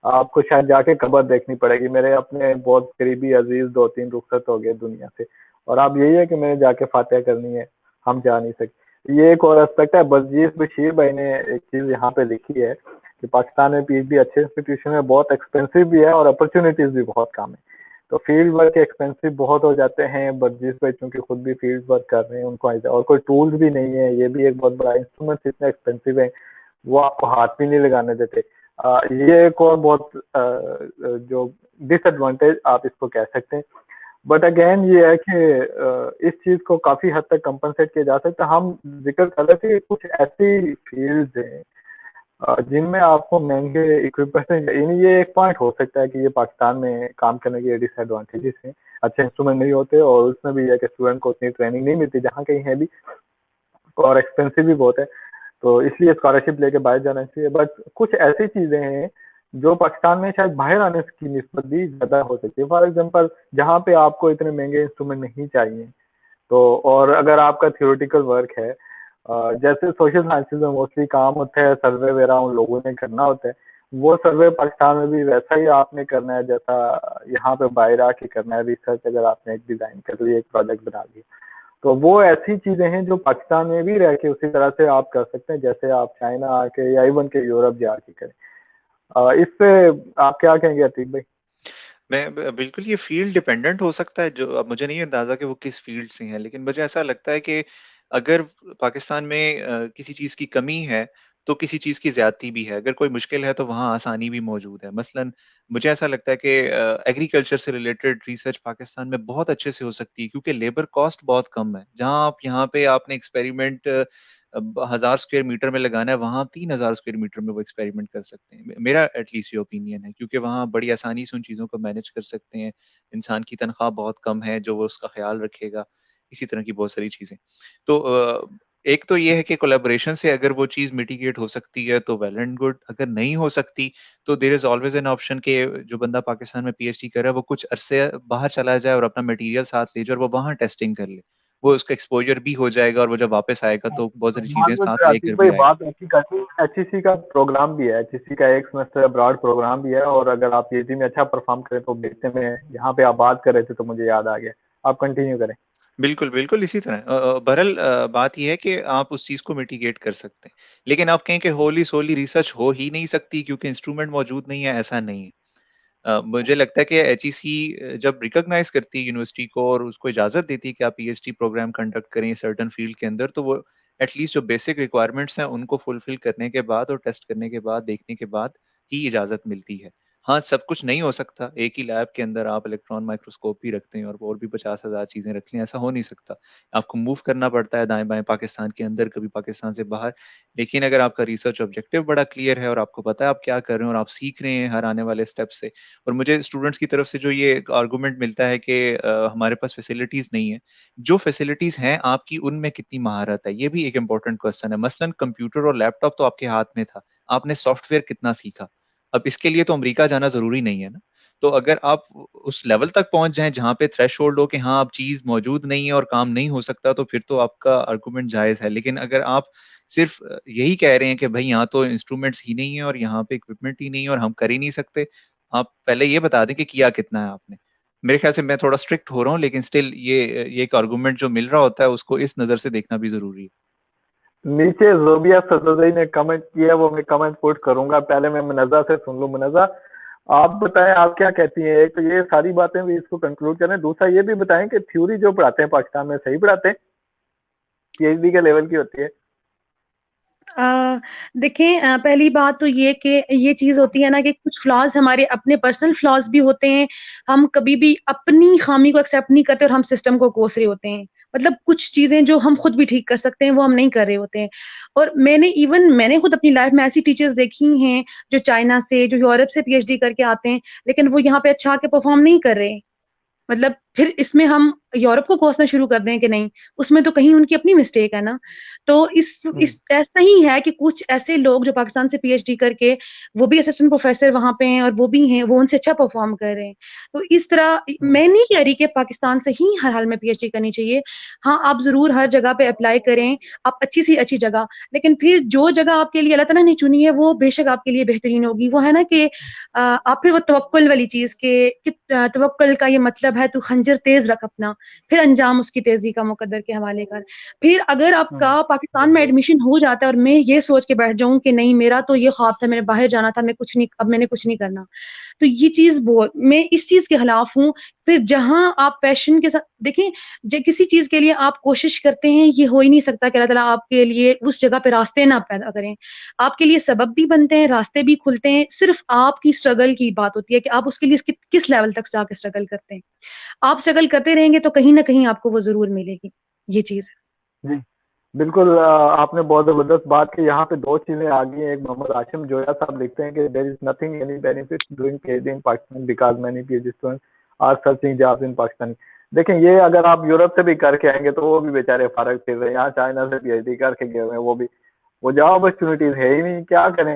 आपको शायद जाके कब्र देखनी पड़ेगी। मेरे अपने बहुत करीबी अज़ीज़ 2-3 रुख़सत हो गए दुनिया से और अब यही है कि मैंने जाके फ़ातिहा करनी है, हम जा नहीं सकते। ये एक और एस्पेक्ट है, बलजीत बशीर भाई ने एक चीज़ यहाँ पे लिखी है कि पाकिस्तान में पीएचडी अच्छे इंस्टीट्यूशन में बहुत एक्सपेंसिव भी है और अपॉर्च्युनिटीज़ भी बहुत कम है। तो फील्ड वर्क एक्सपेंसिव बहुत हो जाते हैं, बलजीत भाई चूँकि खुद भी फील्ड वर्क कर रहे हैं, उनको और कोई टूल्स भी नहीं है, ये भी एक बहुत बड़ा इंस्ट्रूमेंट्स इतने एक्सपेंसिव हैं, वो आपको हाथ भी नहीं लगाने देते। ये एक और बहुत जो डिसएडवांटेज आप इसको कह सकते हैं। बट अगेन ये है कि इस चीज़ को काफ़ी हद तक कंपनसेट किया जा सकता है। हम ज़िक्र कर रहे थे कि कुछ ऐसी फील्ड्स हैं जिनमें आपको महंगे इक्विपमेंट, ये एक पॉइंट हो सकता है कि ये पाकिस्तान में काम करने के डिसएडवांटेजेस हैं, अच्छे इंस्ट्रूमेंट नहीं होते, और उसमें भी है कि स्टूडेंट को उतनी ट्रेनिंग नहीं मिलती जहाँ कहीं है भी, और एक्सपेंसिव भी बहुत है, तो इसलिए स्कॉलरशिप लेके बाहर जाना चाहिए। बट कुछ ऐसी चीजें हैं जो पाकिस्तान में शायद बाहर आने की निस्बत भी ज्यादा हो सकती है। फॉर एग्जाम्पल, जहाँ पे आपको इतने महंगे इंस्ट्रूमेंट नहीं चाहिए, तो और अगर आपका थियोरेटिकल वर्क है, जैसे सोशल साइंसेज में मोस्टली काम होता है सर्वे वगैरह उन लोगों ने करना होता है, वो सर्वे पाकिस्तान में भी वैसा ही आपने करना है जैसा यहाँ पे बाहर आके करना है। रिसर्च अगर आपने एक डिजाइन कर लिया, एक प्रोजेक्ट बना लिया, तो वो ऐसी चीजें हैं जो पाकिस्तान में भी रह के उसी तरह से आप कर सकते हैं जैसे आप चाइना आके या इवन के यूरोप जाके करें। इससे आप क्या कहेंगे अतीक भाई?
बिल्कुल, ये फील्ड डिपेंडेंट हो सकता है, जो अब मुझे नहीं अंदाजा कि वो किस फील्ड से हैं, लेकिन मुझे ऐसा लगता है कि अगर पाकिस्तान में किसी चीज की कमी है तो किसी चीज की ज्यादती भी है। अगर कोई मुश्किल है तो वहाँ आसानी भी मौजूद है। मसलन मुझे ऐसा लगता है कि एग्रीकल्चर से रिलेटेड रिसर्च पाकिस्तान में बहुत अच्छे से हो सकती है, क्योंकि लेबर कॉस्ट बहुत कम है। जहाँ आप यहाँ पे आपने एक्सपेरिमेंट 1000 स्क्वायर मीटर में लगाना है, वहां आप 3000 स्क्वायर मीटर में वो एक्सपेरिमेंट कर सकते हैं। मेरा एटलीस्ट ये ओपिनियन है, क्योंकि वहां बड़ी आसानी से उन चीजों को मैनेज कर सकते हैं। इंसान की तनख्वाह बहुत कम है जो वो उसका ख्याल रखेगा, इसी तरह की बहुत सारी चीजें। तो एक तो ये है कि कोलैबोरेशन से अगर वो चीज मिटिगेट हो सकती है तो वेल एंड गुड। अगर नहीं हो सकती तो there is always an option कि जो बंदा पाकिस्तान में पीएचडी कर रहा है वो कुछ अरसे बाहर चला जाए और अपना मटेरियल साथ ले जाए और वो वहां टेस्टिंग कर ले। वो उसका एक्सपोजर भी हो जाएगा और वो जब वापस आएगा तो बहुत सारी चीजें साथ लेकर
आतिक भाई
भी आएगा।
बात आपकी काफी, एचईसी का प्रोग्राम भी है, एचईसी का एक सेमेस्टर अब्रॉड प्रोग्राम भी है, और अगर आप पीएचडी में अच्छा परफॉर्म करें तो देखते में यहाँ पे आप बात कर रहे थे तो मुझे याद आ गया। आप कंटिन्यू करें।
बिल्कुल बिल्कुल इसी तरह बहरहाल बात यह है कि आप उस चीज को मिटिगेट कर सकते हैं, लेकिन आप कहें कि होली सोली रिसर्च हो ही नहीं सकती क्योंकि इंस्ट्रूमेंट मौजूद नहीं है, ऐसा नहीं है। मुझे लगता है कि एचईसी जब रिकॉग्नाइज करती है यूनिवर्सिटी को और उसको इजाजत देती है कि आप पीएचडी प्रोग्राम कंडक्ट करें सर्टन फील्ड के अंदर, तो वो एटलीस्ट जो बेसिक रिक्वायरमेंट्स हैं उनको फुलफिल करने के बाद और टेस्ट करने के बाद, देखने के बाद ही इजाजत मिलती है। हाँ, सब कुछ नहीं हो सकता। एक ही लैब के अंदर आप इलेक्ट्रॉन माइक्रोस्कोप भी रखते हैं और भी 50,000 चीजें रख लें, ऐसा हो नहीं सकता। आपको मूव करना पड़ता है दाएं बाएं, पाकिस्तान के अंदर, कभी पाकिस्तान से बाहर। लेकिन अगर आपका रिसर्च ऑब्जेक्टिव बड़ा क्लियर है और आपको पता है आप क्या कर रहे हैं और आप सीख रहे हैं हर आने वाले स्टेप से। और मुझे स्टूडेंट्स की तरफ से जो ये आर्गुमेंट मिलता है कि हमारे पास फैसिलिटीज नहीं है, जो फैसिलिटीज हैं आपकी उनमें कितनी महारत है, ये भी एक इंपॉर्टेंट क्वेश्चन है। मसलन कंप्यूटर और लैपटॉप तो आपके हाथ में था, आपने सॉफ्टवेयर कितना सीखा? अब इसके लिए तो अमेरिका जाना जरूरी नहीं है ना। तो अगर आप उस लेवल तक पहुंच जाएं जहां पे थ्रेशोल्ड हो कि हाँ अब चीज मौजूद नहीं है और काम नहीं हो सकता, तो फिर तो आपका आर्गुमेंट जायज है। लेकिन अगर आप सिर्फ यही कह रहे हैं कि भाई यहाँ तो इंस्ट्रूमेंट्स ही नहीं है और यहाँ पे इक्विपमेंट ही नहीं है और हम कर ही नहीं सकते, आप पहले ये बता दें कि किया कितना है आपने। मेरे ख्याल से मैं थोड़ा स्ट्रिक्ट हो रहा हूँ, लेकिन स्टिल ये एक आर्गुमेंट जो मिल रहा होता है उसको इस नजर से देखना भी जरूरी है।
नीचे जोबिया सदोदई ने कमेंट किया, वो मैं कमेंट पुट करूंगा। पहले मैं मुनज़्ज़ा से सुन लूं। मुनज़्ज़ा, आप बताएं आप क्या कहती हैं? एक तो ये सारी बातें भी इसको कंक्लूड करें, दूसरा ये भी बताएं कि थ्योरी जो पढ़ाते हैं पाकिस्तान में सही पढ़ाते हैं, पीएचडी के लेवल की होती है?
देखें, पहली बात तो ये कि ये चीज़ होती है ना कि कुछ फ्लॉज़ हमारे अपने पर्सनल फ्लॉज़ भी होते हैं। हम कभी भी अपनी खामी को एक्सेप्ट नहीं करते और हम सिस्टम को कोस रहे होते हैं। मतलब कुछ चीज़ें जो हम खुद भी ठीक कर सकते हैं, वो हम नहीं कर रहे होते हैं। और मैंने खुद अपनी लाइफ़ में ऐसी टीचर्स देखी हैं, जो चाइना से, जो यूरोप से पीएचडी करके आते हैं, लेकिन वो यहाँ पे अच्छा आके परफ़ॉर्म नहीं कर रहे। मतलब फिर इसमें हम यूरोप को कोसना शुरू कर दें कि नहीं, उसमें तो कहीं उनकी अपनी मिस्टेक है ना। तो इस ऐसा ही है कि कुछ ऐसे लोग जो पाकिस्तान से पीएचडी करके वो भी असिस्टेंट प्रोफेसर वहाँ पे हैं और वो भी हैं, वो उनसे अच्छा परफॉर्म कर रहे हैं। तो इस तरह मैं नहीं कह रही कि पाकिस्तान से ही हर हाल में पीएचडी करनी चाहिए। हाँ, आप ज़रूर हर जगह पे अप्लाई करें, आप अच्छी से अच्छी जगह, लेकिन फिर जो जगह आपके लिए अल्लाह ताला ने चुनी है वो बेशक आपके लिए बेहतरीन होगी। वो है ना कि आप फिर वो तवक्कुल वाली चीज़ कि तवक्कुल का ये मतलब है तू खंजर तेज़ रख अपना, फिर अंजाम उसकी तेज़ी का मुकद्दर के हवाले कर। फिर अगर आपका पाकिस्तान में एडमिशन हो जाता है और मैं ये सोच के बैठ जाऊँ कि नहीं मेरा तो ये ख्वाब था, मैंने बाहर जाना था, अब मैंने कुछ नहीं करना। तो ये चीज़ बहुत मैं इस चीज़ के खिलाफ हूँ। फिर जहाँ आप पैशन के साथ देखें, किसी चीज़ के लिए आप कोशिश करते हैं, ये हो ही नहीं सकता कि अल्लाह ताला आपके लिए उस जगह पे रास्ते ना पैदा करें। आपके लिए सबब भी बनते हैं, रास्ते भी खुलते हैं, सिर्फ़ आपकी स्ट्रगल की बात होती है कि आप उसके लिए किस लेवल तक जाके स्ट्रगल करते हैं। आप स्ट्रगल करते रहेंगे तो कहीं न कहीं आपको वो ज़रूर मिलेगी, ये चीज़ है।
जी, बिल्कुल आपने बहुत जबरदस्त बात की। यहाँ पे दो चीजें आ गई हैं। एक मोहम्मद आशिम जोया साहब लिखते हैं कि there is nothing any benefit doing PhD in Pakistan because many PhD students are searching jobs in Pakistan. देखें, ये अगर आप यूरोप से भी करके आएंगे तो वो भी बेचारे फर्क फिर रहे हैं। यहाँ चाइना से पीएचडी करके गए हुए हैं, वो जॉब अपॉर्चुनिटीज है ही नहीं, क्या करें।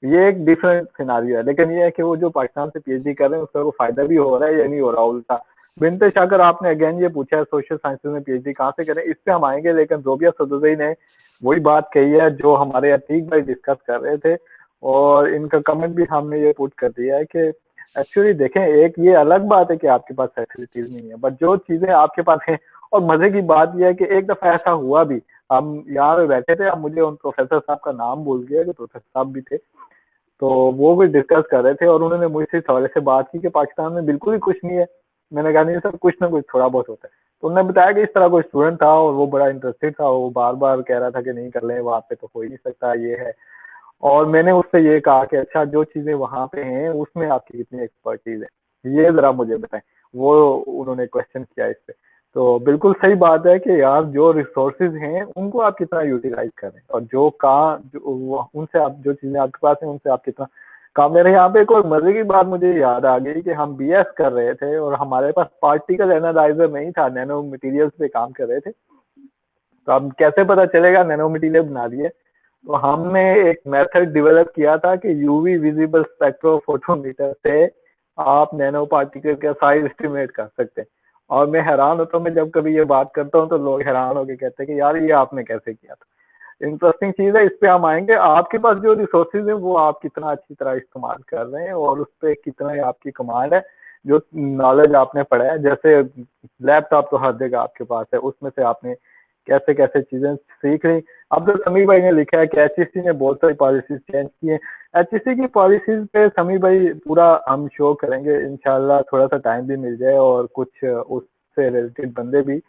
ये एक डिफरेंट सिनारियो है। लेकिन ये है कि वो जो पाकिस्तान से पीएचडी कर रहे हैं उसका वो फायदा भी हो रहा है या नहीं हो रहा उल्टा। बिनते शाकर आपने अगेन ये पूछा है सोशल साइंसेज में पीएचडी कहाँ से करें, इस पे हम आएंगे। लेकिन जोबिया सदुदई ने वही बात कही है जो हमारे अतीक भाई डिस्कस कर रहे थे, और इनका कमेंट भी हमने ये पुट कर दिया है कि एक्चुअली देखें, एक ये अलग बात है कि आपके पास फैसिलिटीज नहीं है, बट जो चीजें आपके पास हैं। और मजे की बात यह है कि एक दफा ऐसा हुआ भी, हम यहाँ पे बैठे थे, अब मुझे उन प्रोफेसर साहब का नाम भूल गया, जो प्रोफेसर साहब भी थे, तो वो भी डिस्कस कर रहे थे और उन्होंने मुझसे इस हवाले से बात की कि पाकिस्तान में बिल्कुल ही कुछ नहीं है। मैंने कहा नहीं सर, कुछ ना कुछ थोड़ा बहुत होता है। तो उन्होंने बताया कि इस तरह कोई स्टूडेंट था और वो बड़ा इंटरेस्टेड था, वो बार बार कह रहा था कि नहीं कर ले, वहाँ पे तो हो ही नहीं सकता, ये है। और मैंने उससे ये कहा कि अच्छा, जो चीजें वहाँ पे हैं उसमें आपकी कितनी एक्सपर्टीज है, ये जरा मुझे बताएं। वो उन्होंने क्वेश्चन किया इस पे। तो बिल्कुल सही बात है कि यार जो रिसोर्सेज हैं उनको आप कितना यूटिलाइज करें, और उनसे आप जो चीजें आपके पास हैं उनसे आप कितना काम ले रहे हैं। यहाँ पे एक और मजे की बात मुझे याद आ गई कि हम बीएस कर रहे थे और हमारे पास पार्टिकल एनालाइजर नहीं था, नैनो मटेरियल्स पे काम कर रहे थे। तो अब कैसे पता चलेगा, नैनो मटेरियल बना दिए। तो हमने एक मेथड डेवलप किया था कि यूवी विजिबल स्पेक्ट्रोफोटोमीटर से आप नैनो पार्टिकल का साइज एस्टिमेट कर सकते हैं। और मैं हैरान होता हूँ, मैं जब कभी ये बात करता हूँ तो लोग हैरान होकर कहते हैं कि यार ये आपने कैसे किया था। इंटरेस्टिंग चीज है, इस पे हम आएंगे। आपके पास जो रिसोर्सेज है वो आप कितना अच्छी तरह इस्तेमाल कर रहे हैं और उस पर कितना आपकी कमांड है। जो नॉलेज आपने पढ़ा है, जैसे लैपटॉप तो हर जगह आपके पास है, उसमें से आपने कैसे कैसे चीजें सीख ली। अब तो समी भाई ने लिखा है कि एचईसी ने बहुत सारी पॉलिसीज चेंज की है। एचईसी की पॉलिसीज पे समी भाई पूरा हम शो करेंगे इंशाल्लाह, थोड़ा सा टाइम भी मिल जाए और कुछ उससे रिलेटेड बंदे भी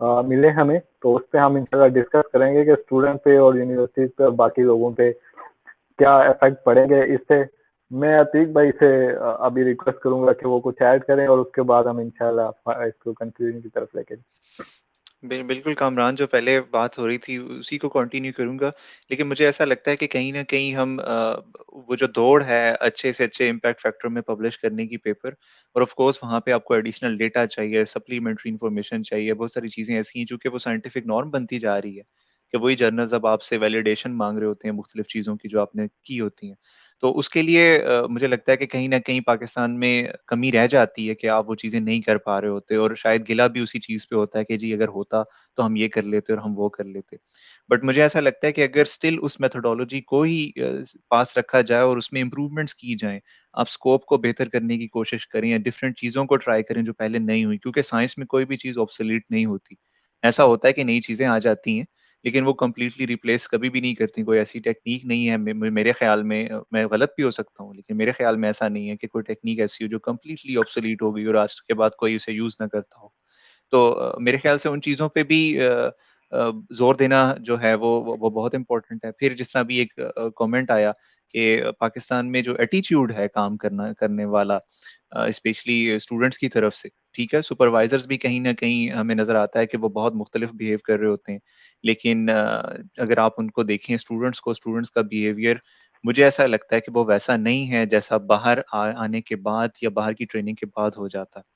मिले हमें, तो उस पर हम इंशाल्लाह डिस्कस करेंगे कि स्टूडेंट पे और यूनिवर्सिटीज पे और बाकी लोगों पे क्या इफेक्ट पड़ेंगे इससे। मैं अतीक भाई से अभी रिक्वेस्ट करूंगा कि वो कुछ ऐड करें और उसके बाद हम इंशाल्लाह इसको कंक्लूजन की तरफ लेके।
बिल्कुल कामरान, जो पहले बात हो रही थी उसी को कंटिन्यू करूंगा। लेकिन मुझे ऐसा लगता है कि कहीं ना कहीं हम वो जो दौड़ है अच्छे से अच्छे इम्पैक्ट फैक्टर में पब्लिश करने की पेपर, और ऑफ कोर्स वहाँ पे आपको एडिशनल डेटा चाहिए, सप्लीमेंट्री इन्फॉर्मेशन चाहिए, बहुत सारी चीजें ऐसी हैं जो कि वो साइंटिफिक नॉर्म बनती जा रही है कि वही जर्नल्स अब आपसे वैलिडेशन मांग रहे होते हैं मुख्तलिफ चीजों की जो आपने की होती हैं। तो उसके लिए मुझे लगता है कि कहीं ना कहीं पाकिस्तान में कमी रह जाती है कि आप वो चीज़ें नहीं कर पा रहे होते, और शायद गिला भी उसी चीज़ पे होता है कि जी अगर होता तो हम ये कर लेते और हम वो कर लेते। बट मुझे ऐसा लगता है कि अगर स्टिल उस मेथोडोलॉजी को ही पास रखा जाए और उसमें इम्प्रूवमेंट्स की जाएं, आप स्कोप को बेहतर करने की कोशिश करें या डिफरेंट चीज़ों को ट्राई करें जो पहले नहीं हुई, क्योंकि साइंस में कोई भी चीज़ ऑब्सोलीट नहीं होती। ऐसा होता है कि नई चीज़ें आ जाती हैं, लेकिन वो कंप्लीटली रिप्लेस कभी भी नहीं करती। कोई ऐसी टेक्नीक नहीं है मेरे ख्याल में, मैं गलत भी हो सकता हूँ, लेकिन मेरे ख्याल में ऐसा नहीं है कि कोई टेक्नीक ऐसी हो जो कंप्लीटली ऑब्सोलीट हो गई और आज के बाद कोई उसे यूज ना करता हो। तो मेरे ख्याल से उन चीज़ों पे भी जोर देना जो है वो बहुत इंपॉर्टेंट है। फिर जिस तरह भी एक कमेंट आया कि पाकिस्तान में जो एटीट्यूड है काम करने वाला, स्पेशली स्टूडेंट्स की तरफ से, ठीक है, सुपरवाइजर्स भी कहीं ना कहीं हमें नजर आता है कि वो बहुत मुख्तलिफ बिहेव कर रहे होते हैं। लेकिन अगर आप उनको देखें स्टूडेंट्स का बिहेवियर, मुझे ऐसा लगता है कि वो वैसा नहीं है जैसा बाहर आने के बाद या बाहर की ट्रेनिंग के बाद हो जाता है।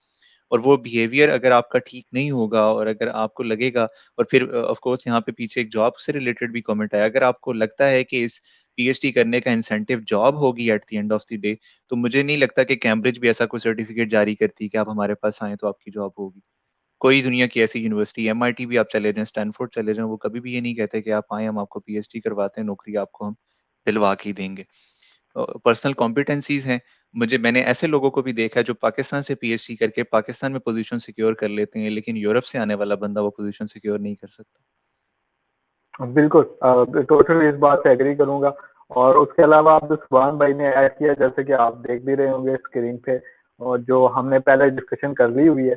और वो बिहेवियर अगर आपका ठीक नहीं होगा और अगर आपको लगेगा, और फिर ऑफ कोर्स यहाँ पे पीछे एक जॉब से रिलेटेड भी कमेंट आया, अगर आपको लगता है कि इस पीएचडी करने का इंसेंटिव जॉब होगी at the end of the day, तो मुझे नहीं लगता कि कैम्ब्रिज भी ऐसा कोई सर्टिफिकेट जारी करती कि आप हमारे पास आए तो आपकी जॉब होगी। कोई दुनिया की ऐसी यूनिवर्सिटी, एमआईटी भी आप चले जाएं, स्टैनफोर्ड चले जाएं, वो कभी भी ये नहीं कहते कि आप आए हम आपको पीएचडी करवाते हैं, नौकरी आपको हम दिलवा के ही देंगे। पर्सनल कॉम्पिटेंसीज हैं। मैंने ऐसे लोगों को भी देखा है जो पाकिस्तान से पीएचडी करके पाकिस्तान में पोजीशन सिक्योर कर लेते हैं, लेकिन यूरोप से आने वाला बंदा वो पोजीशन सिक्योर नहीं कर सकता।
बिल्कुल टोटली इस बात से एग्री करूंगा। और उसके अलावा आप जो सुभान भाई ने ऐड किया, जैसे कि आप देख भी रहे होंगे स्क्रीन पे, और जो हमने पहले डिस्कशन कर ली हुई है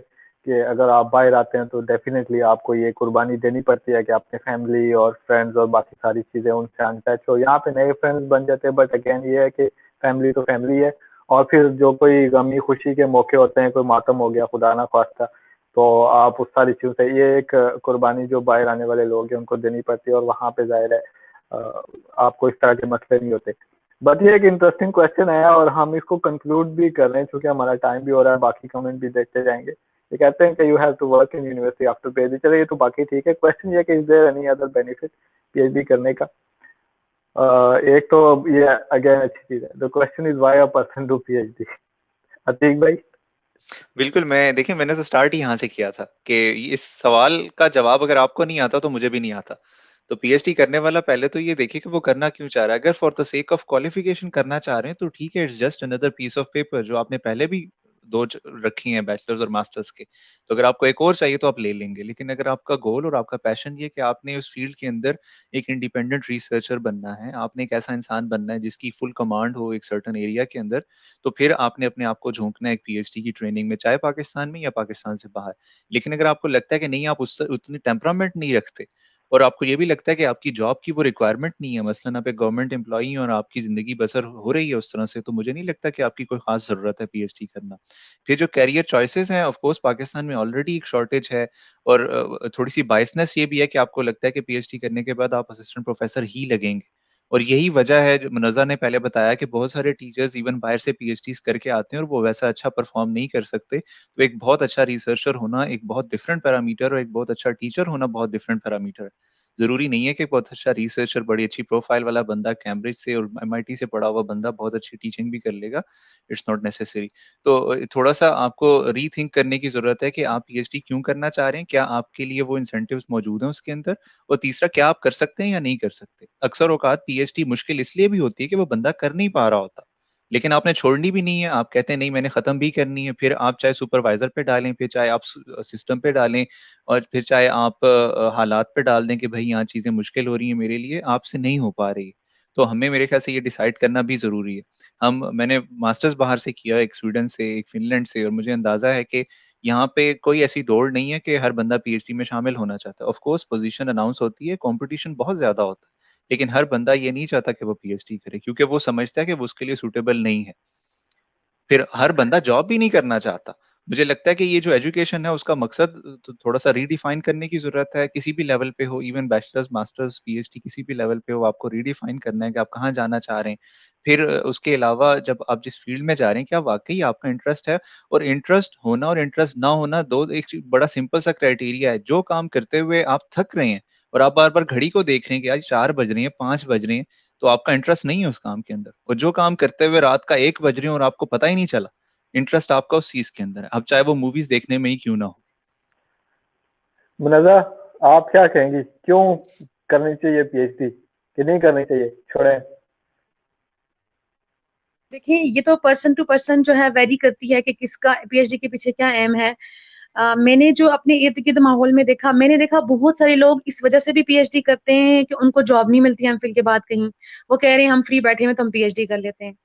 कि अगर आप बाहर आते हैं तो डेफिनेटली आपको ये कुर्बानी देनी पड़ती है कि अपने फैमिली और फ्रेंड्स और बाकी सारी चीजें उनसे अनटच हो। यहाँ पे नए फ्रेंड्स बन जाते हैं, बट अगेन ये है कि फैमिली तो फैमिली है। और फिर जो कोई गमी खुशी के मौके होते हैं, कोई मातम हो गया खुदा ना खास्ता, तो आप उस सारी चीज़ों से, ये एक कुर्बानी जो बाहर आने वाले लोग हैं उनको देनी पड़ती है, और वहाँ पे जाहिर है आपको इस तरह के मसले नहीं होते। बट ये एक इंटरेस्टिंग क्वेश्चन है और हम इसको कंक्लूड भी कर रहे हैं क्योंकि हमारा टाइम भी हो रहा है, बाकी कमेंट भी देखते जाएंगे। ये कहते हैं कि you have to work in university after PhD. चलिए ये तो बाकी ठीक है। क्वेश्चन ये कि is there any other benefit PhD करने का? एक तो ये अगेन अच्छी चीज है, the question is why a person do PhD. Atiq भाई।
बिल्कुल, मैं देखिए मैंने तो स्टार्ट ही यहाँ से किया था कि इस सवाल का जवाब अगर आपको नहीं आता तो मुझे भी नहीं आता। तो पीएचडी करने वाला पहले तो ये देखिए कि वो करना क्यों चाह रहा है। अगर for the sake of qualification करना चाह रहे हैं तो ठीक है, it's just another piece of paper जो आपने पहले भी रखी हैं बैचलर्स और मास्टर्स के। तो अगर आपको एक और चाहिए तो आप ले लेंगे, लेकिन अगर आपका गोल और आपका पैशन ये कि आपने उस फील्ड के अंदर एक इंडिपेंडेंट रिसर्चर बनना है, आपने एक ऐसा इंसान बनना है जिसकी फुल कमांड हो एक सर्टन एरिया के अंदर, तो फिर आपने अपने आप को झोंकना है एक पीएचडी की ट्रेनिंग में, चाहे पाकिस्तान में या पाकिस्तान से बाहर। लेकिन अगर आपको लगता है कि नहीं आप उस उतनी टेम्परामेंट नहीं रखते और आपको ये भी लगता है कि आपकी जॉब की वो रिक्वायरमेंट नहीं है, मसलन आप एक गवर्नमेंट एम्प्लॉई हैं और आपकी जिंदगी बसर हो रही है उस तरह से, तो मुझे नहीं लगता कि आपकी कोई खास जरूरत है पीएचडी करना। फिर जो कैरियर चॉइसेस हैं, ऑफ कोर्स पाकिस्तान में ऑलरेडी एक शॉर्टेज है और थोड़ी सी बायसनेस ये भी है कि आपको लगता है कि पीएचडी करने के बाद आप असिस्टेंट प्रोफेसर ही लगेंगे। और यही वजह है जो मुनज़्ज़ा ने पहले बताया कि बहुत सारे टीचर्स इवन बाहर से पीएचडीज करके आते हैं और वो वैसा अच्छा परफॉर्म नहीं कर सकते। तो एक बहुत अच्छा रिसर्चर होना एक बहुत डिफरेंट पैरामीटर और एक बहुत अच्छा टीचर होना बहुत डिफरेंट पैरामीटर है। जरूरी नहीं है कि बहुत अच्छा रिसर्चर, बड़ी अच्छी प्रोफाइल वाला बंदा कैम्ब्रिज से और एमआईटी से पढ़ा हुआ बंदा बहुत अच्छी टीचिंग भी कर लेगा। It's not necessary. तो थोड़ा सा आपको रीथिंक करने की जरूरत है कि आप पीएचडी क्यों करना चाह रहे हैं, क्या आपके लिए वो इंसेंटिव्स मौजूद हैं उसके अंदर, और तीसरा क्या आप कर सकते हैं या नहीं कर सकते। अक्सर औकात पीएचडी मुश्किल इसलिए भी होती है कि वो बंदा कर नहीं पा रहा होता, लेकिन आपने छोड़नी भी नहीं है, आप कहते हैं नहीं मैंने खत्म भी करनी है, फिर आप चाहे सुपरवाइजर पे डालें, फिर चाहे आप सिस्टम पे डालें, और फिर चाहे आप हालात पे डाल दें कि भाई यहाँ चीजें मुश्किल हो रही हैं मेरे लिए, आपसे नहीं हो पा रही। तो हमें मेरे ख्याल से ये डिसाइड करना भी जरूरी है। मैंने मास्टर्स बाहर से किया, एक स्वीडन से, एक फिनलैंड से, और मुझे अंदाजा है कि यहाँ पे कोई ऐसी दौड़ नहीं है कि हर बंदा पीएचडी में शामिल होना चाहता है। ऑफ कोर्स पोजीशन अनाउंस होती है, कंपटीशन बहुत ज्यादा होता है, लेकिन हर बंदा ये नहीं चाहता कि वो पीएचडी करे क्योंकि वो समझता है कि वो उसके लिए सूटेबल नहीं है। फिर हर बंदा जॉब भी नहीं करना चाहता। मुझे लगता है कि ये जो एजुकेशन है उसका मकसद तो थोड़ा सा रीडिफाइन करने की जरूरत है, किसी भी लेवल पे हो, इवन बैचलर्स मास्टर्स पीएचडी किसी भी लेवल पे हो, आपको रीडिफाइन करना है कि आप कहाँ जाना चाह रहे हैं। फिर उसके अलावा जब आप जिस फील्ड में जा रहे हैं क्या वाकई आपका इंटरेस्ट है, और इंटरेस्ट होना और इंटरेस्ट ना होना दो एक बड़ा सिंपल सा क्राइटेरिया है। जो काम करते हुए आप थक रहे हैं और आप बार बार घड़ी को देख रहे हैं कि आज 4 बज रहे हैं, 5 बज रहे हैं, तो आपका इंटरेस्ट नहीं है उस काम के अंदर। और जो काम करते हुए रात का 1 बज रहे हैं और आपको पता ही नहीं चला, इंटरेस्ट आपका उस चीज के अंदर है, अब चाहे वो मूवीज देखने में ही क्यों ना हो।
मुनज़्ज़ा, आप क्या कहेंगी, क्यों करनी चाहिए पीएचडी कि नहीं करनी चाहिए, छोड़ें?
देखिए, ये तो पर्सन टू पर्सन जो है वेरी करती है कि किसका पीएचडी के पीछे क्या एम है। मैंने जो अपने इर्द गिर्द माहौल में देखा, मैंने देखा बहुत सारे लोग इस वजह से भी पीएचडी करते हैं कि उनको जॉब नहीं मिलती एमफिल के बाद कहीं, वो कह रहे हैं हम फ्री बैठे हैं तो हम पीएचडी कर लेते हैं।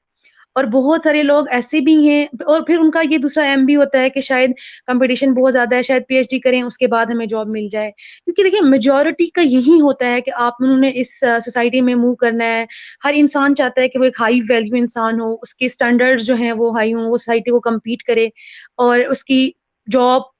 और बहुत सारे लोग ऐसे भी हैं, और फिर उनका ये दूसरा एम भी होता है कि शायद कंपटीशन बहुत ज्यादा है, शायद पीएचडी करें उसके बाद हमें जॉब मिल जाए। क्योंकि देखिए मेजोरिटी का यही होता है कि आप उन्होंने इस सोसाइटी में मूव करना है। हर इंसान चाहता है कि वो एक हाई वैल्यू इंसान हो, उसके स्टैंडर्ड्स जो हैं वो हाई हो, वो सोसाइटी को कम्पीट करे, और उसकी जॉब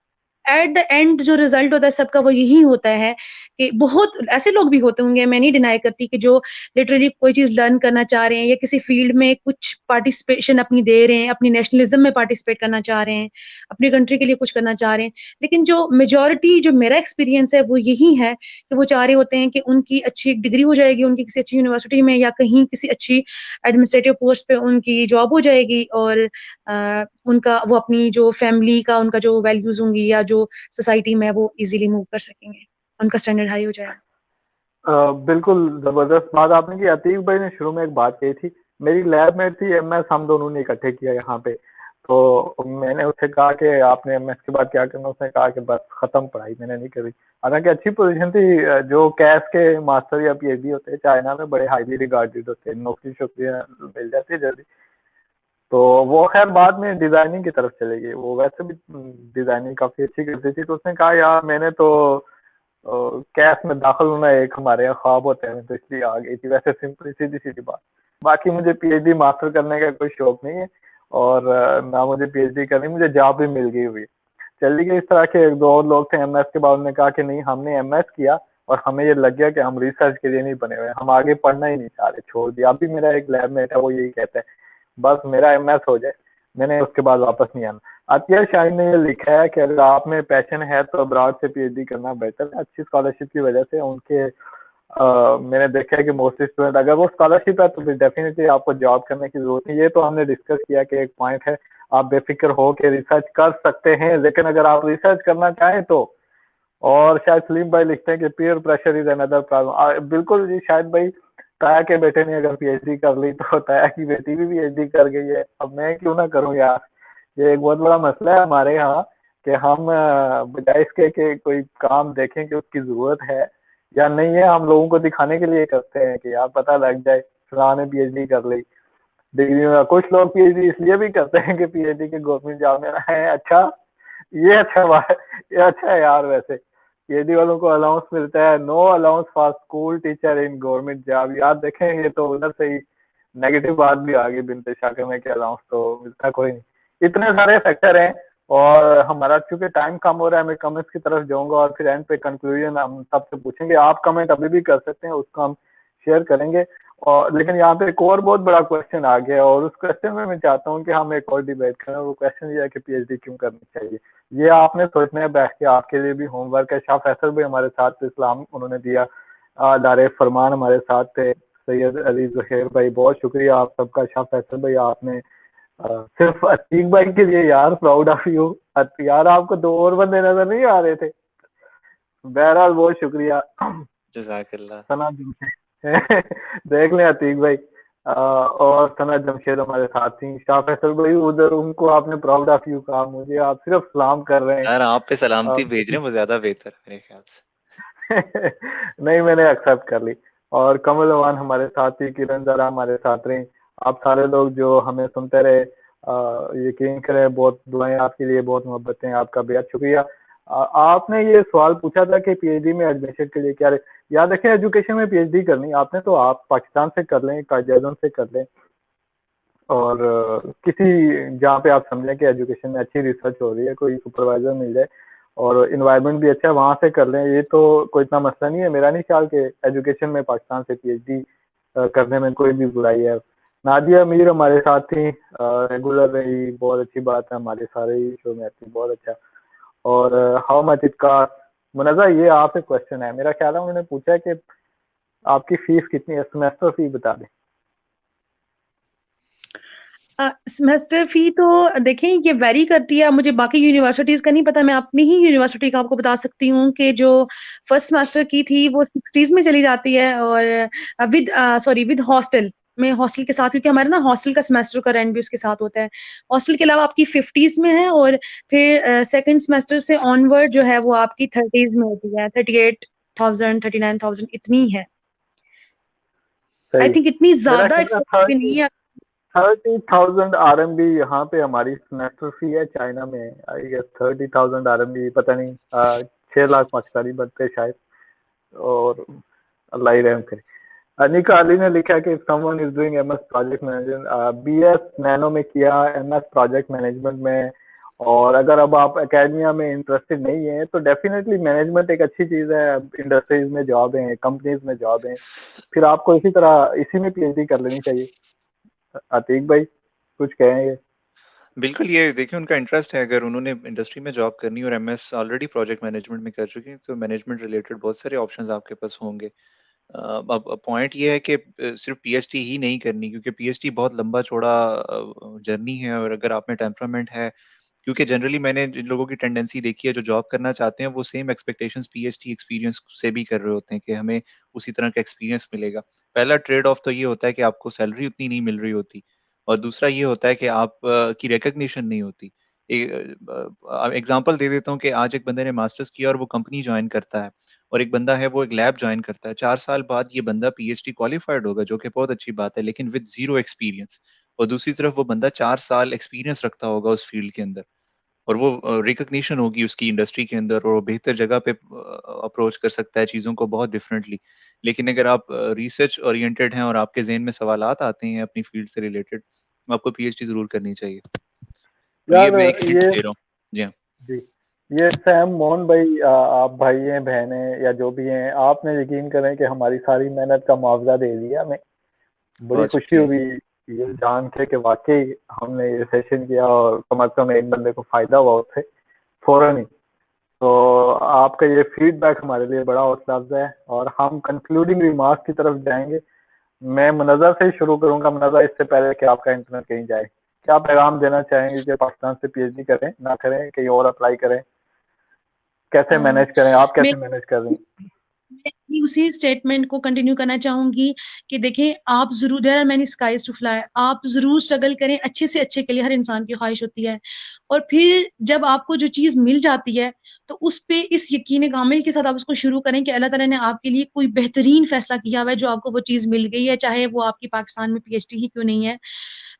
एट द एंड जो रिजल्ट होता है सबका वो यही होता है कि बहुत ऐसे लोग भी होते होंगे, मैं नहीं डिनाई करती, कि जो लिटरली कोई चीज लर्न करना चाह रहे हैं या किसी फील्ड में कुछ पार्टिसिपेशन अपनी दे रहे हैं, अपनी नेशनलिज्म में पार्टिसिपेट करना चाह रहे हैं, अपनी कंट्री के लिए कुछ करना चाह रहे हैं। लेकिन जो मेजोरिटी, जो मेरा एक्सपीरियंस है वो यही है कि वो चाह रहे होते हैं कि उनकी अच्छी एक डिग्री हो जाएगी, उनकी किसी अच्छी यूनिवर्सिटी में या कहीं किसी अच्छी एडमिनिस्ट्रेटिव पोस्ट पे उनकी जॉब हो जाएगी, और उनका वो अपनी जो फैमिली का उनका जो वैल्यूज होंगी या जो सोसाइटी में वो इजीली मूव कर सकेंगे, उनका स्टैंडर्ड हाई हो जाएगा।
बिल्कुल जबरदस्त बात आपने की। अतीक भाई ने शुरू में एक बात कही थी, मेरी लैब में थी एमएस, हम दोनों ने इकट्ठे किया यहाँ पे। तो मैंने उससे कहा कि आपने एमएस के बाद क्या करना, उसने कहा कि बस खत्म पढ़ाई, मैंने नहीं करी। हालांकि अच्छी पोजीशन थी, जो कैश के मास्टर या पीएचडी होते हैं चाइना में बड़े हाईली रिगार्डेड होते हैं, नौकरी शोकरियाँ मिल जाती है जल्दी। तो वो खैर बाद में डिजाइनिंग की तरफ चले गई, वो वैसे भी डिजाइनिंग काफी अच्छी करती थी। तो उसने कहा यार मैंने तो कैश में दाखिल होना एक हमारे यहाँ ख्वाब होते हैं, तो इसलिए आ गई थी। वैसे सिंपल सीधी सीधी बात। बाकी मुझे पीएचडी मास्टर करने का कोई शौक नहीं है, और ना मुझे पीएचडी करनी, मुझे जॉब भी मिल गई हुई। चली गई। इस तरह के एक दो और लोग थे एमएस के बाद, उन्होंने कहा कि नहीं हमने एमएस किया और हमें ये लग गया कि हम रिसर्च के लिए नहीं बने हुए, हम आगे पढ़ना ही नहीं चाह रहे, छोड़ दिया। अभी मेरा एक लैबमेट है वो यही कहता है बस मेरा एमएस हो जाए, मैंने उसके बाद वापस नहीं आना। अतिया शाहीन ने ये लिखा है कि अगर आप में पैशन है तो अब्रॉड से पीएचडी करना बेटर है, अच्छी स्कॉलरशिप की वजह से। उनके मैंने देखा है कि मोस्टली स्टूडेंट अगर वो स्कॉलरशिप है तो फिर डेफिनेटली आपको जॉब करने की जरूरत नहीं। ये तो हमने डिस्कस किया कि एक पॉइंट है, आप बेफिक्र हो के रिसर्च कर सकते हैं, लेकिन अगर आप रिसर्च करना चाहें तो। और शायद सलीम भाई लिखते हैं कि peer pressure is another problem. बिल्कुल जी, शायद भाई ताया के बेटे ने अगर पीएचडी कर ली तो ताया की बेटी भी पीएचडी कर गई है, अब मैं क्यों ना करूं यार। ये एक बहुत बड़ा मसला है हमारे यहाँ कि हम बजाय इसके कि कोई काम देखें कि उसकी जरूरत है या नहीं है, हम लोगों को दिखाने के लिए करते हैं कि यार पता लग जाए फलां ने पीएचडी कर ली डिग्री में। कुछ लोग पीएचडी इसलिए भी करते हैं कि पीएचडी के गवर्नमेंट जॉब में है। अच्छा, ये अच्छा बात, ये अच्छा है यार। वैसे पीएचडी वालों को अलाउंस मिलता है, no allowance for school teacher in government job. यार देखें ये तो उधर से ही नेगेटिव बात भी आ गई बिनते शाकर में कि अलाउंस तो मिलता कोई नहीं। इतने सारे फैक्टर हैं और हमारा चूंकि टाइम कम हो रहा है, मैं कमेंट्स की तरफ जाऊंगा और फिर एंड पे कंक्लूजन हम सबसे पूछेंगे। आप कमेंट अभी भी कर सकते हैं, उसको हम शेयर करेंगे। और लेकिन यहाँ पे एक और बहुत बड़ा क्वेश्चन आ गया और उस क्वेश्चन में मैं चाहता हूँ कि हम एक और डिबेट करें। वो क्वेश्चन ये है कि पीएचडी क्यों करनी चाहिए। ये आपने सोचना है बैठ के, आपके लिए भी होमवर्क है। शाह फैसल भी हमारे साथ थे, इस्लाम उन्होंने दिया, दारे फरमान हमारे साथ थे, सैयद अली जहेर भाई बहुत शुक्रिया आप सबका। शाह फैसल भाई आपने सिर्फ अतीक भाई के लिए यार प्राउड ऑफ यू यार, आपको दो और बंदे नजर नहीं आ रहे थे। बहरहाल बहुत शुक्रिया।
जज़ाकल्लाह।
सना जमशेद देख लें अतीक भाई और सना जमशेद हमारे साथ थी। शाह फैसल भाई उधर उनको आपने प्राउड ऑफ यू कहा, मुझे आप सिर्फ सलाम कर रहे हैं
यार आप पे सलामती भेज रहे हैं वो ज्यादा बेहतर है मेरे ख्याल से।
नहीं मैंने एक्सेप्ट कर ली। और कमल अवान हमारे साथ थी, किरण जरा हमारे साथ रही। आप सारे लोग जो हमें सुनते रहे, यकीन करें बहुत दुआएं आपके लिए, बहुत मोहब्बतें, आपका बेहद शुक्रिया। आपने ये सवाल पूछा था कि पीएचडी में एडमिशन के लिए क्या याद रखें, एजुकेशन में पीएचडी करनी आपने तो आप पाकिस्तान से कर लें, कायद-ए-आज़म से कर लें और किसी जहाँ पे आप समझें कि एजुकेशन में अच्छी रिसर्च हो रही है, कोई सुपरवाइजर मिल जाए और इन्वायरमेंट भी अच्छा है, वहाँ से कर लें। ये तो कोई इतना मसला नहीं है। मेरा नहीं ख्याल कि एजुकेशन में पाकिस्तान से पीएचडी करने में कोई भी बुराई है। नादिया मीर हमारे साथ थी, रेगुलर रही, बहुत अच्छी बात है, हमारे सारे ही शो में आती, बहुत अच्छा। और how much it cost, Munazza ये आपसे क्वेश्चन है, मेरा ख्याल है उन्होंने पूछा है कि आपकी फीस कितनी है, सेमेस्टर फी बता दें।
सेमेस्टर फी तो देखें ये वेरी करती है, मुझे बाकी यूनिवर्सिटीज का नहीं पता, मैं अपनी ही यूनिवर्सिटी का आपको बता सकती हूँ कि जो फर्स्ट सेमेस्टर की थी वो 60s में चली जाती है और विद हॉस्टल में, हॉस्टल के साथ, क्योंकि हमारे ना हॉस्टल का सेमेस्टर का रेंट भी उसके साथ होता है। हॉस्टल के अलावा आपकी 50s में है और फिर सेकंड सेमेस्टर से ऑनवर्ड जो है वो आपकी 30s में होती है, 38,000 39,000 इतनी है। आई थिंक इतनी ज्यादा एक्सपेंसिव भी नहीं है।
30,000 RMB यहाँ पे हमारी सेमेस्टर फी है, चाइना में आई गेस 30,000 RMB, पता नहीं 6 लाख पाकिस्तानी बनते शायद, और अल्लाह ही रहम करे। अनिका अली ने लिखा है कि someone is doing MS project management, BS nano में किया, एमएस प्रोजेक्ट मैनेजमेंट में, और अगर अब आप एकेडमिया में इंटरेस्टेड नहीं है तो डेफिनेटली मैनेजमेंट एक अच्छी चीज है, इंडस्ट्रीज में जॉब है, कंपनीज में जॉब है, फिर आपको इसी तरह इसी में पीएचडी कर लेनी चाहिए। अतीक भाई कुछ कहेंगे?
बिल्कुल, ये देखिए उनका इंटरेस्ट है, अगर उन्होंने इंडस्ट्री में जॉब करनी और एमएस ऑलरेडी प्रोजेक्ट मैनेजमेंट में कर चुके हैं तो मैनेजमेंट रिलेटेड बहुत सारे ऑप्शंस आपके पास होंगे। अब पॉइंट ये है कि सिर्फ पीएचडी ही नहीं करनी, क्योंकि पीएचडी बहुत लंबा चौड़ा जर्नी है, और अगर आप में टेम्परामेंट है, क्योंकि जनरली मैंने जिन लोगों की टेंडेंसी देखी है जो जॉब करना चाहते हैं वो सेम एक्सपेक्टेशंस पीएचडी एक्सपीरियंस से भी कर रहे होते हैं कि हमें उसी तरह का एक्सपीरियंस मिलेगा। पहला ट्रेड ऑफ तो ये होता है कि आपको सैलरी उतनी नहीं मिल रही होती, और दूसरा ये होता है कि आप की रिकग्निशन नहीं होती। एग्जाम्पल दे देता हूँ कि आज एक बंदे ने मास्टर्स किया और वो कंपनी ज्वाइन करता है, और एक बंदा है वो एक लैब ज्वाइन करता है। 4 साल बाद ये बंदा पीएचडी क्वालिफाइड होगा, जो कि बहुत अच्छी बात है, लेकिन विद जीरो एक्सपीरियंस। और दूसरी तरफ वो बंदा 4 साल एक्सपीरियंस रखता होगा उस फील्ड के अंदर, और वो रिकग्निशन होगी उसकी इंडस्ट्री के अंदर, और वो बेहतर जगह पे अप्रोच कर सकता है चीज़ों को बहुत डिफरेंटली। लेकिन अगर आप रिसर्च ओरिएंटेड हैं और आपके जहन में सवालात आते हैं अपनी फील्ड से रिलेटेड, आपको पीएचडी जरूर करनी चाहिए। और ये
यार
मैं एक हिंट
ये
दे रहा हूँ। जी हाँ।
जी ये सैम, मोहन भाई, आप भाई हैं, बहन हैं या जो भी हैं, आपने यकीन करें कि हमारी सारी मेहनत का मुआवजा दे दिया हमें। बड़ी
बहुत
खुशी
शुक्रिया।
हुई ये जान के कि वाकई हमने ये सेशन किया और कम से कम एक बंदे को फायदा हुआ उससे, फौरन ही। तो आपका ये फीडबैक हमारे लिए बड़ा हौसला अफजा है, और हम कंक्लूडिंग रिमार्क्स की तरफ जाएंगे। मैं मुनज़्ज़र से ही शुरू करूंगा। मुनज़्ज़र, इससे पहले कि आपका इंटरनेट कहीं जाए, क्या पैगाम देना चाहेंगे कि पाकिस्तान से पीएचडी करें ना करें, कहीं और अप्लाई करें, कैसे
अ,
मैनेज करें, आप
मैं
कैसे मैनेज कर रही हैं?
मैं भी उसी स्टेटमेंट को कंटिन्यू करना चाहूंगी कि देखिए, आप जरूर, there are many skies to fly, आप जरूर स्ट्रगल करें, अच्छे से अच्छे के लिए हर इंसान की ख्वाहिश होती है। और फिर जब आपको जो चीज मिल जाती है, तो उस पे इस यकीन कामिल के साथ आप उसको शुरू करें कि अल्लाह ताला ने आपके लिए कोई बेहतरीन फैसला किया हुआ है, जो आपको वो चीज मिल गई है, चाहे वो आपकी पाकिस्तान में पीएचडी ही क्यों नहीं है।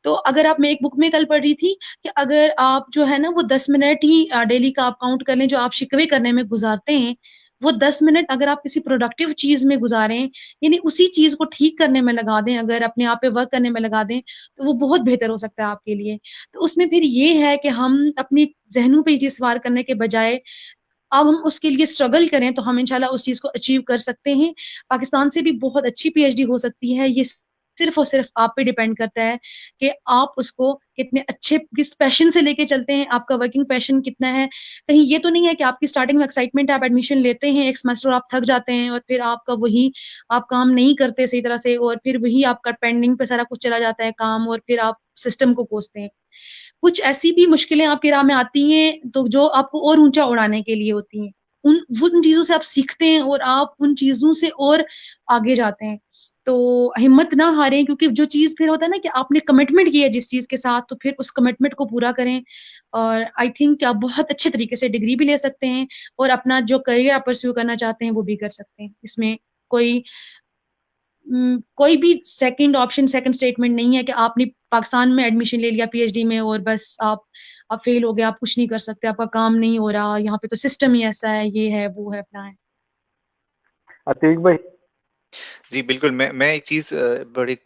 तो अगर आप, मैं एक बुक में कल पढ़ रही थी कि अगर आप जो है ना वो 10 मिनट ही डेली का आप काउंट कर लें जो आप शिकवे करने में गुजारते हैं, वो 10 मिनट अगर आप किसी प्रोडक्टिव चीज में गुजारें, यानी उसी चीज को ठीक करने में लगा दें, अगर अपने आप पे वर्क करने में लगा दें, तो वो बहुत बेहतर हो सकता है आपके लिए। तो उसमें फिर ये है कि हम अपनी जहनों पे ये चीज सवार करने के बजाय अब हम उसके लिए स्ट्रगल करें, तो हम इंशाल्लाह उस चीज को अचीव कर सकते हैं। पाकिस्तान से भी बहुत अच्छी पीएचडी हो सकती है, ये सिर्फ और सिर्फ आप पे डिपेंड करता है कि आप उसको कितने अच्छे, किस पैशन से लेके चलते हैं, आपका वर्किंग पैशन कितना है। कहीं ये तो नहीं है कि आपकी स्टार्टिंग में एक्साइटमेंट है, आप एडमिशन लेते हैं एक सेमेस्टर और आप थक जाते हैं और फिर आपका वही, आप काम नहीं करते सही तरह से और फिर वही आपका पेंडिंग पे सारा कुछ चला जाता है काम, और फिर आप सिस्टम को कोसते हैं। कुछ ऐसी भी मुश्किलें आपकी राह में आती हैं तो जो आपको और ऊंचा उड़ाने के लिए होती हैं, उन चीजों से आप सीखते हैं और आप उन चीजों से और आगे जाते हैं। तो हिम्मत ना हारें, क्योंकि जो चीज फिर होता है ना कि आपने कमिटमेंट की है जिस चीज के साथ, तो फिर उस कमिटमेंट को पूरा करें। और आई थिंक आप बहुत अच्छे तरीके से डिग्री भी ले सकते हैं और अपना जो करियर आप परस्यू करना चाहते हैं वो भी कर सकते हैं। इसमें कोई कोई भी सेकंड ऑप्शन, सेकंड स्टेटमेंट नहीं है कि आपने पाकिस्तान में एडमिशन ले लिया पीएचडी में और बस आप फेल हो गए, आप कुछ नहीं कर सकते, आपका काम नहीं हो रहा, यहाँ पे तो सिस्टम ही ऐसा है, ये है वो है अपना है।
अतीक भाई।
जी बिल्कुल, मैं एक चीज बड़ी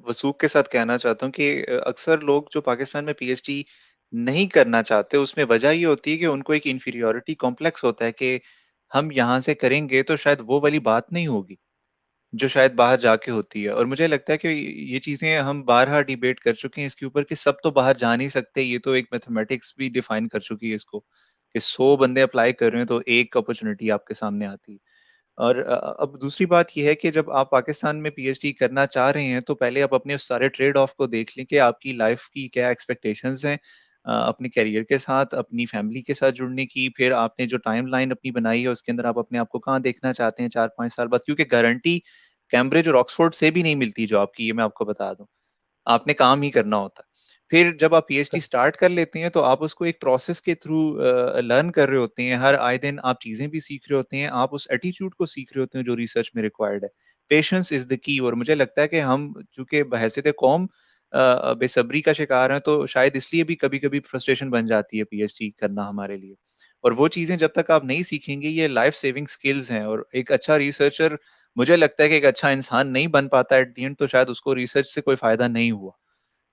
वसूख के साथ कहना चाहता हूँ कि अक्सर लोग जो पाकिस्तान में पीएचडी नहीं करना चाहते, उसमें वजह ये होती है कि उनको एक इंफीरियोरिटी कॉम्प्लेक्स होता है कि हम यहाँ से करेंगे तो शायद वो वाली बात नहीं होगी जो शायद बाहर जाके होती है। और मुझे लगता है कि ये चीजें हम बारहा डिबेट कर चुके हैं इसके ऊपर कि सब तो बाहर जा नहीं सकते। ये तो एक मैथमेटिक्स भी डिफाइन कर चुकी है इसको कि 100 बंदे अप्लाई कर रहे हैं तो एक अपॉर्चुनिटी आपके सामने आती है। और अब दूसरी बात यह है कि जब आप पाकिस्तान में पीएचडी करना चाह रहे हैं तो पहले आप अपने उस सारे ट्रेड ऑफ को देख लें कि आपकी लाइफ की क्या एक्सपेक्टेशंस हैं अपने करियर के साथ, अपनी फैमिली के साथ जुड़ने की। फिर आपने जो टाइम लाइन अपनी बनाई है उसके अंदर आप अपने आप को कहाँ देखना चाहते हैं 4-5 साल बाद, क्योंकि गारंटी कैम्ब्रिज और ऑक्सफोर्ड से भी नहीं मिलती जो आपकी, ये मैं आपको बता दूं। आपने काम ही करना होता है। फिर जब आप पीएचडी स्टार्ट कर लेते हैं तो आप उसको एक प्रोसेस के थ्रू लर्न कर रहे होते हैं। हर आए दिन आप चीजें भी सीख रहे होते हैं, आप उस एटीट्यूड को सीख रहे होते हैं जो रिसर्च में रिक्वायर्ड है। Patience is the key. और मुझे लगता है कि हम चूंकि बहैसियत कौम बेसब्री का शिकार हैं, तो शायद इसलिए भी कभी कभी फ्रस्ट्रेशन बन जाती है पीएचडी करना हमारे लिए। और वो चीजें जब तक आप नहीं सीखेंगे, ये लाइफ सेविंग स्किल्स हैं। और एक अच्छा रिसर्चर, मुझे लगता है कि एक अच्छा इंसान नहीं बन पाता एट द एंड, तो शायद उसको रिसर्च से कोई फायदा नहीं हुआ,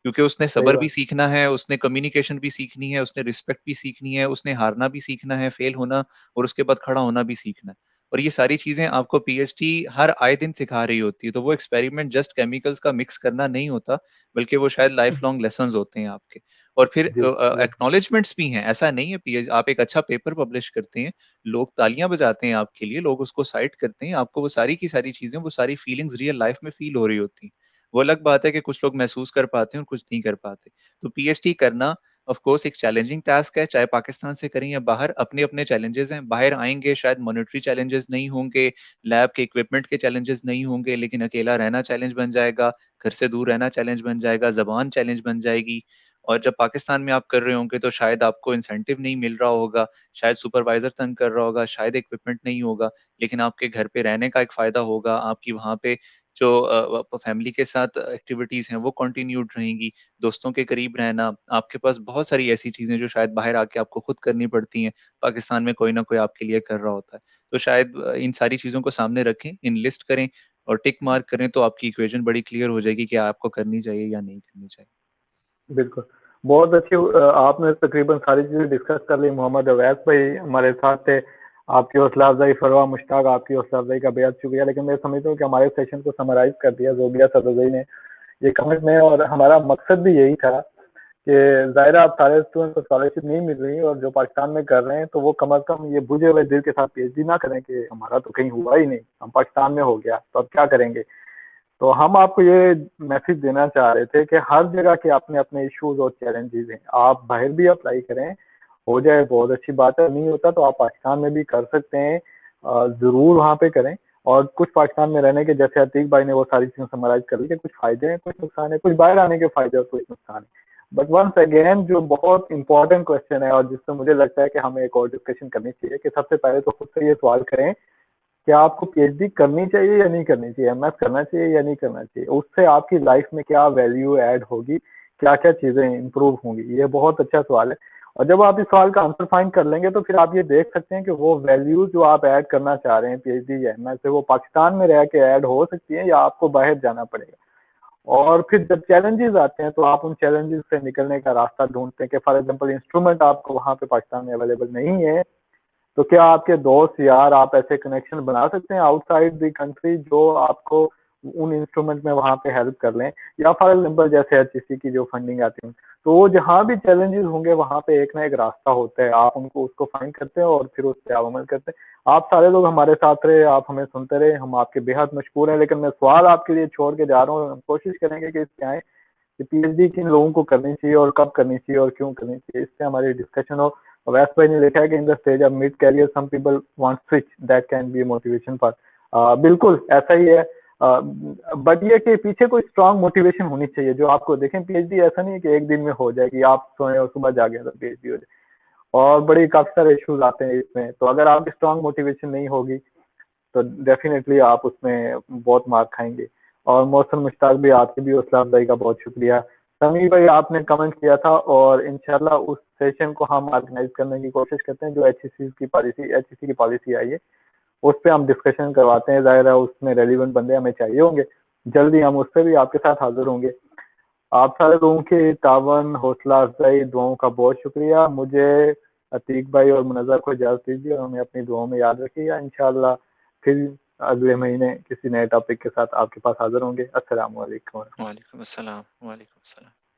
क्योंकि उसने
सही
सब्र भी
बात।
सीखना है, उसने कम्युनिकेशन भी सीखनी है, उसने रिस्पेक्ट भी सीखनी है, उसने हारना भी सीखना है, फेल होना और उसके बाद खड़ा होना भी सीखना है। और ये सारी चीजें आपको पीएचडी हर आए दिन सिखा रही होती है। तो वो एक्सपेरिमेंट जस्ट केमिकल्स का मिक्स करना नहीं होता, बल्कि वो शायद लाइफ लॉन्ग लेसन्स होते हैं आपके। और फिर
जी जी।
एक्नॉलेजमेंट्स भी हैं। ऐसा नहीं है पीएच आप एक अच्छा पेपर पब्लिश करते हैं, लोग तालियां बजाते हैं आपके लिए, लोग उसको साइट करते हैं, आपको वो सारी की सारी चीजें, वो सारी फीलिंग्स रियल लाइफ में फील हो रही होती हैं। वो अलग बात है कि कुछ लोग महसूस कर पाते हैं और कुछ नहीं कर पाते। तो पीएचडी करना ऑफ कोर्स एक चैलेंजिंग टास्क है, चाहे पाकिस्तान से करें या बाहर। अपने अपने चैलेंजेस हैं। बाहर आएंगे शायद मॉनेटरी चैलेंजेस नहीं होंगे, लैब के इक्विपमेंट के चैलेंजेस नहीं होंगे, लेकिन अकेला रहना चैलेंज बन जाएगा, घर से दूर रहना चैलेंज बन जाएगा, जबान चैलेंज बन जाएगी। और जब पाकिस्तान में आप कर रहे होंगे तो शायद आपको इंसेंटिव नहीं मिल रहा होगा, शायद सुपरवाइजर तंग कर रहा होगा, शायद इक्विपमेंट नहीं होगा, लेकिन आपके घर पे रहने का एक फायदा होगा। आपकी वहां पे जो फैमिली के साथ एक्टिविटीज हैं वो कंटिन्यूड रहेंगी, दोस्तों के करीब रहना। आपके पास बहुत सारी ऐसी चीजें जो शायद बाहर आके आपको खुद करनी पड़ती हैं, पाकिस्तान में कोई ना कोई आपके लिए कर रहा होता है। तो शायद इन सारी चीजों को सामने रखें, इन लिस्ट करें और टिक मार्क करें, तो आपकी इक्वेशन बड़ी क्लियर हो जाएगी कि आपको करनी चाहिए या नहीं करनी चाहिए।
बिल्कुल। बहुत अच्छी आपने तकरीबन सारी चीज़ें डिस्कस कर ली। मोहम्मद अवैस भाई हमारे साथ थे, आपकी हौसला अफजाई, फरवा मुश्ताक आपकी हौसला अफजाई का बेहद शुक्रिया। लेकिन मैं समझता हूँ कि हमारे सेशन को समराइज कर दिया जोबिया सरदई ने ये कमेंट में, और हमारा मकसद भी यही था कि ज़ाहिर आप सारे स्टूडेंट को स्कॉलरशिप नहीं मिल रही, और जो पाकिस्तान में कर रहे हैं तो वो कम अज़ कम ये बुझे हुए दिल के साथ पीएचडी ना करें कि हमारा तो कहीं हुआ ही नहीं, हम पाकिस्तान में हो गया तो अब क्या करेंगे। तो हम आपको ये मैसेज देना चाह रहे थे कि हर जगह के अपने अपने इश्यूज और चैलेंजेस हैं, आप बाहर भी अप्लाई करें, हो जाए बहुत अच्छी बात है, नहीं होता तो आप पाकिस्तान में भी कर सकते हैं, ज़रूर वहाँ पे करें। और कुछ पाकिस्तान में रहने के, जैसे अतीक भाई ने वो सारी चीज़ें समराइज कर ली कि कुछ फ़ायदे हैं, कुछ नुकसान है, कुछ बाहर आने के फ़ायदे और कुछ नुकसान है। बट वंस अगेन जो बहुत इंपॉर्टेंट क्वेश्चन है और जिससे मुझे लगता है कि हमें एक और डिस्कशन करनी चाहिए, कि सबसे पहले तो खुद से ये सवाल करें कि आपको पीएचडी करनी चाहिए या नहीं करनी चाहिए, एमएस करना चाहिए या नहीं करना चाहिए, उससे आपकी लाइफ में क्या वैल्यू ऐड होगी, क्या क्या चीजें इंप्रूव होंगी, ये बहुत अच्छा सवाल है। और जब आप इस सवाल का आंसर फाइंड कर लेंगे तो फिर आप ये देख सकते हैं कि वो वैल्यू जो आप ऐड करना चाह रहे हैं पीएचडी या एमएस से, वो पाकिस्तान में रह के ऐड हो सकती है या आपको बाहर जाना पड़ेगा। और फिर जब चैलेंजेस आते हैं तो आप उन चैलेंजेस से निकलने का रास्ता ढूंढते हैं, कि फॉर एग्जांपल इंस्ट्रूमेंट आपको वहाँ पे पाकिस्तान में अवेलेबल नहीं है, तो क्या आपके दोस्त यार आप ऐसे कनेक्शन बना सकते हैं आउटसाइड द कंट्री जो आपको उन इंस्ट्रूमेंट में वहाँ पे हेल्प कर लें, या फॉर एग्जाम्पल जैसे एचईसी की जो फंडिंग आती है, तो वो जहाँ भी चैलेंजेस होंगे वहाँ पे एक ना एक रास्ता होता है, आप उनको उसको फाइंड करते हैं और फिर उस पर आप अमल करते हैं। आप सारे लोग हमारे साथ रहे, आप हमें सुनते रहे, हम आपके बेहद मशहूर हैं। लेकिन मैं सवाल आपके लिए छोड़ के जा रहा हूँ, हम कोशिश करेंगे कि इसके आए कि पीएचडी किन लोगों को करनी चाहिए और कब करनी चाहिए और क्यों करनी चाहिए, इससे हमारी डिस्कशन हो। वैस भाई ने लिखा है कि in the stage of mid career some people want switch that can be motivation for. बिल्कुल ऐसा ही है, बट ये कि पीछे कोई स्ट्रांग मोटिवेशन होनी चाहिए जो आपको, देखें पीएचडी ऐसा नहीं है कि एक दिन में हो जाएगी, आप सोए और सुबह जागे तो पीएचडी हो जाए, और बड़ी काफी सारे इश्यूज आते हैं इसमें। तो अगर आपकी स्ट्रांग मोटिवेशन नहीं होगी तो डेफिनेटली आप उसमें बहुत मार खाएंगे। और मौसम मुश्ताक भी, आपकी भी हौसला अफजाई का बहुत शुक्रिया। समी भाई आपने कमेंट किया था, और इंशाल्लाह उस सेशन को हम ऑर्गेनाइज करने की कोशिश करते हैं, जो एचईसी की पॉलिसी आई है उस पर हम डिस्कशन करवाते हैं। जाहिर है उसमें रेलिवेंट बंदे हमें चाहिए होंगे, जल्दी हम उस पर भी आपके साथ हाजिर होंगे। आप सारे लोगों के तावन, हौसला अफजाई, दुआओं का बहुत शुक्रिया। मुझे, अतीक भाई और मुनज़्ज़र को इजाज़त दीजिए, और हमें अपनी दुआओं में याद रखिएगा। इंशाल्लाह फिर अगले महीने किसी नए टॉपिक के साथ आपके पास हाजिर होंगे। अस्सलाम वालेकुम।
वालेकुम अस्सलाम। वालेकुम अस्सलाम।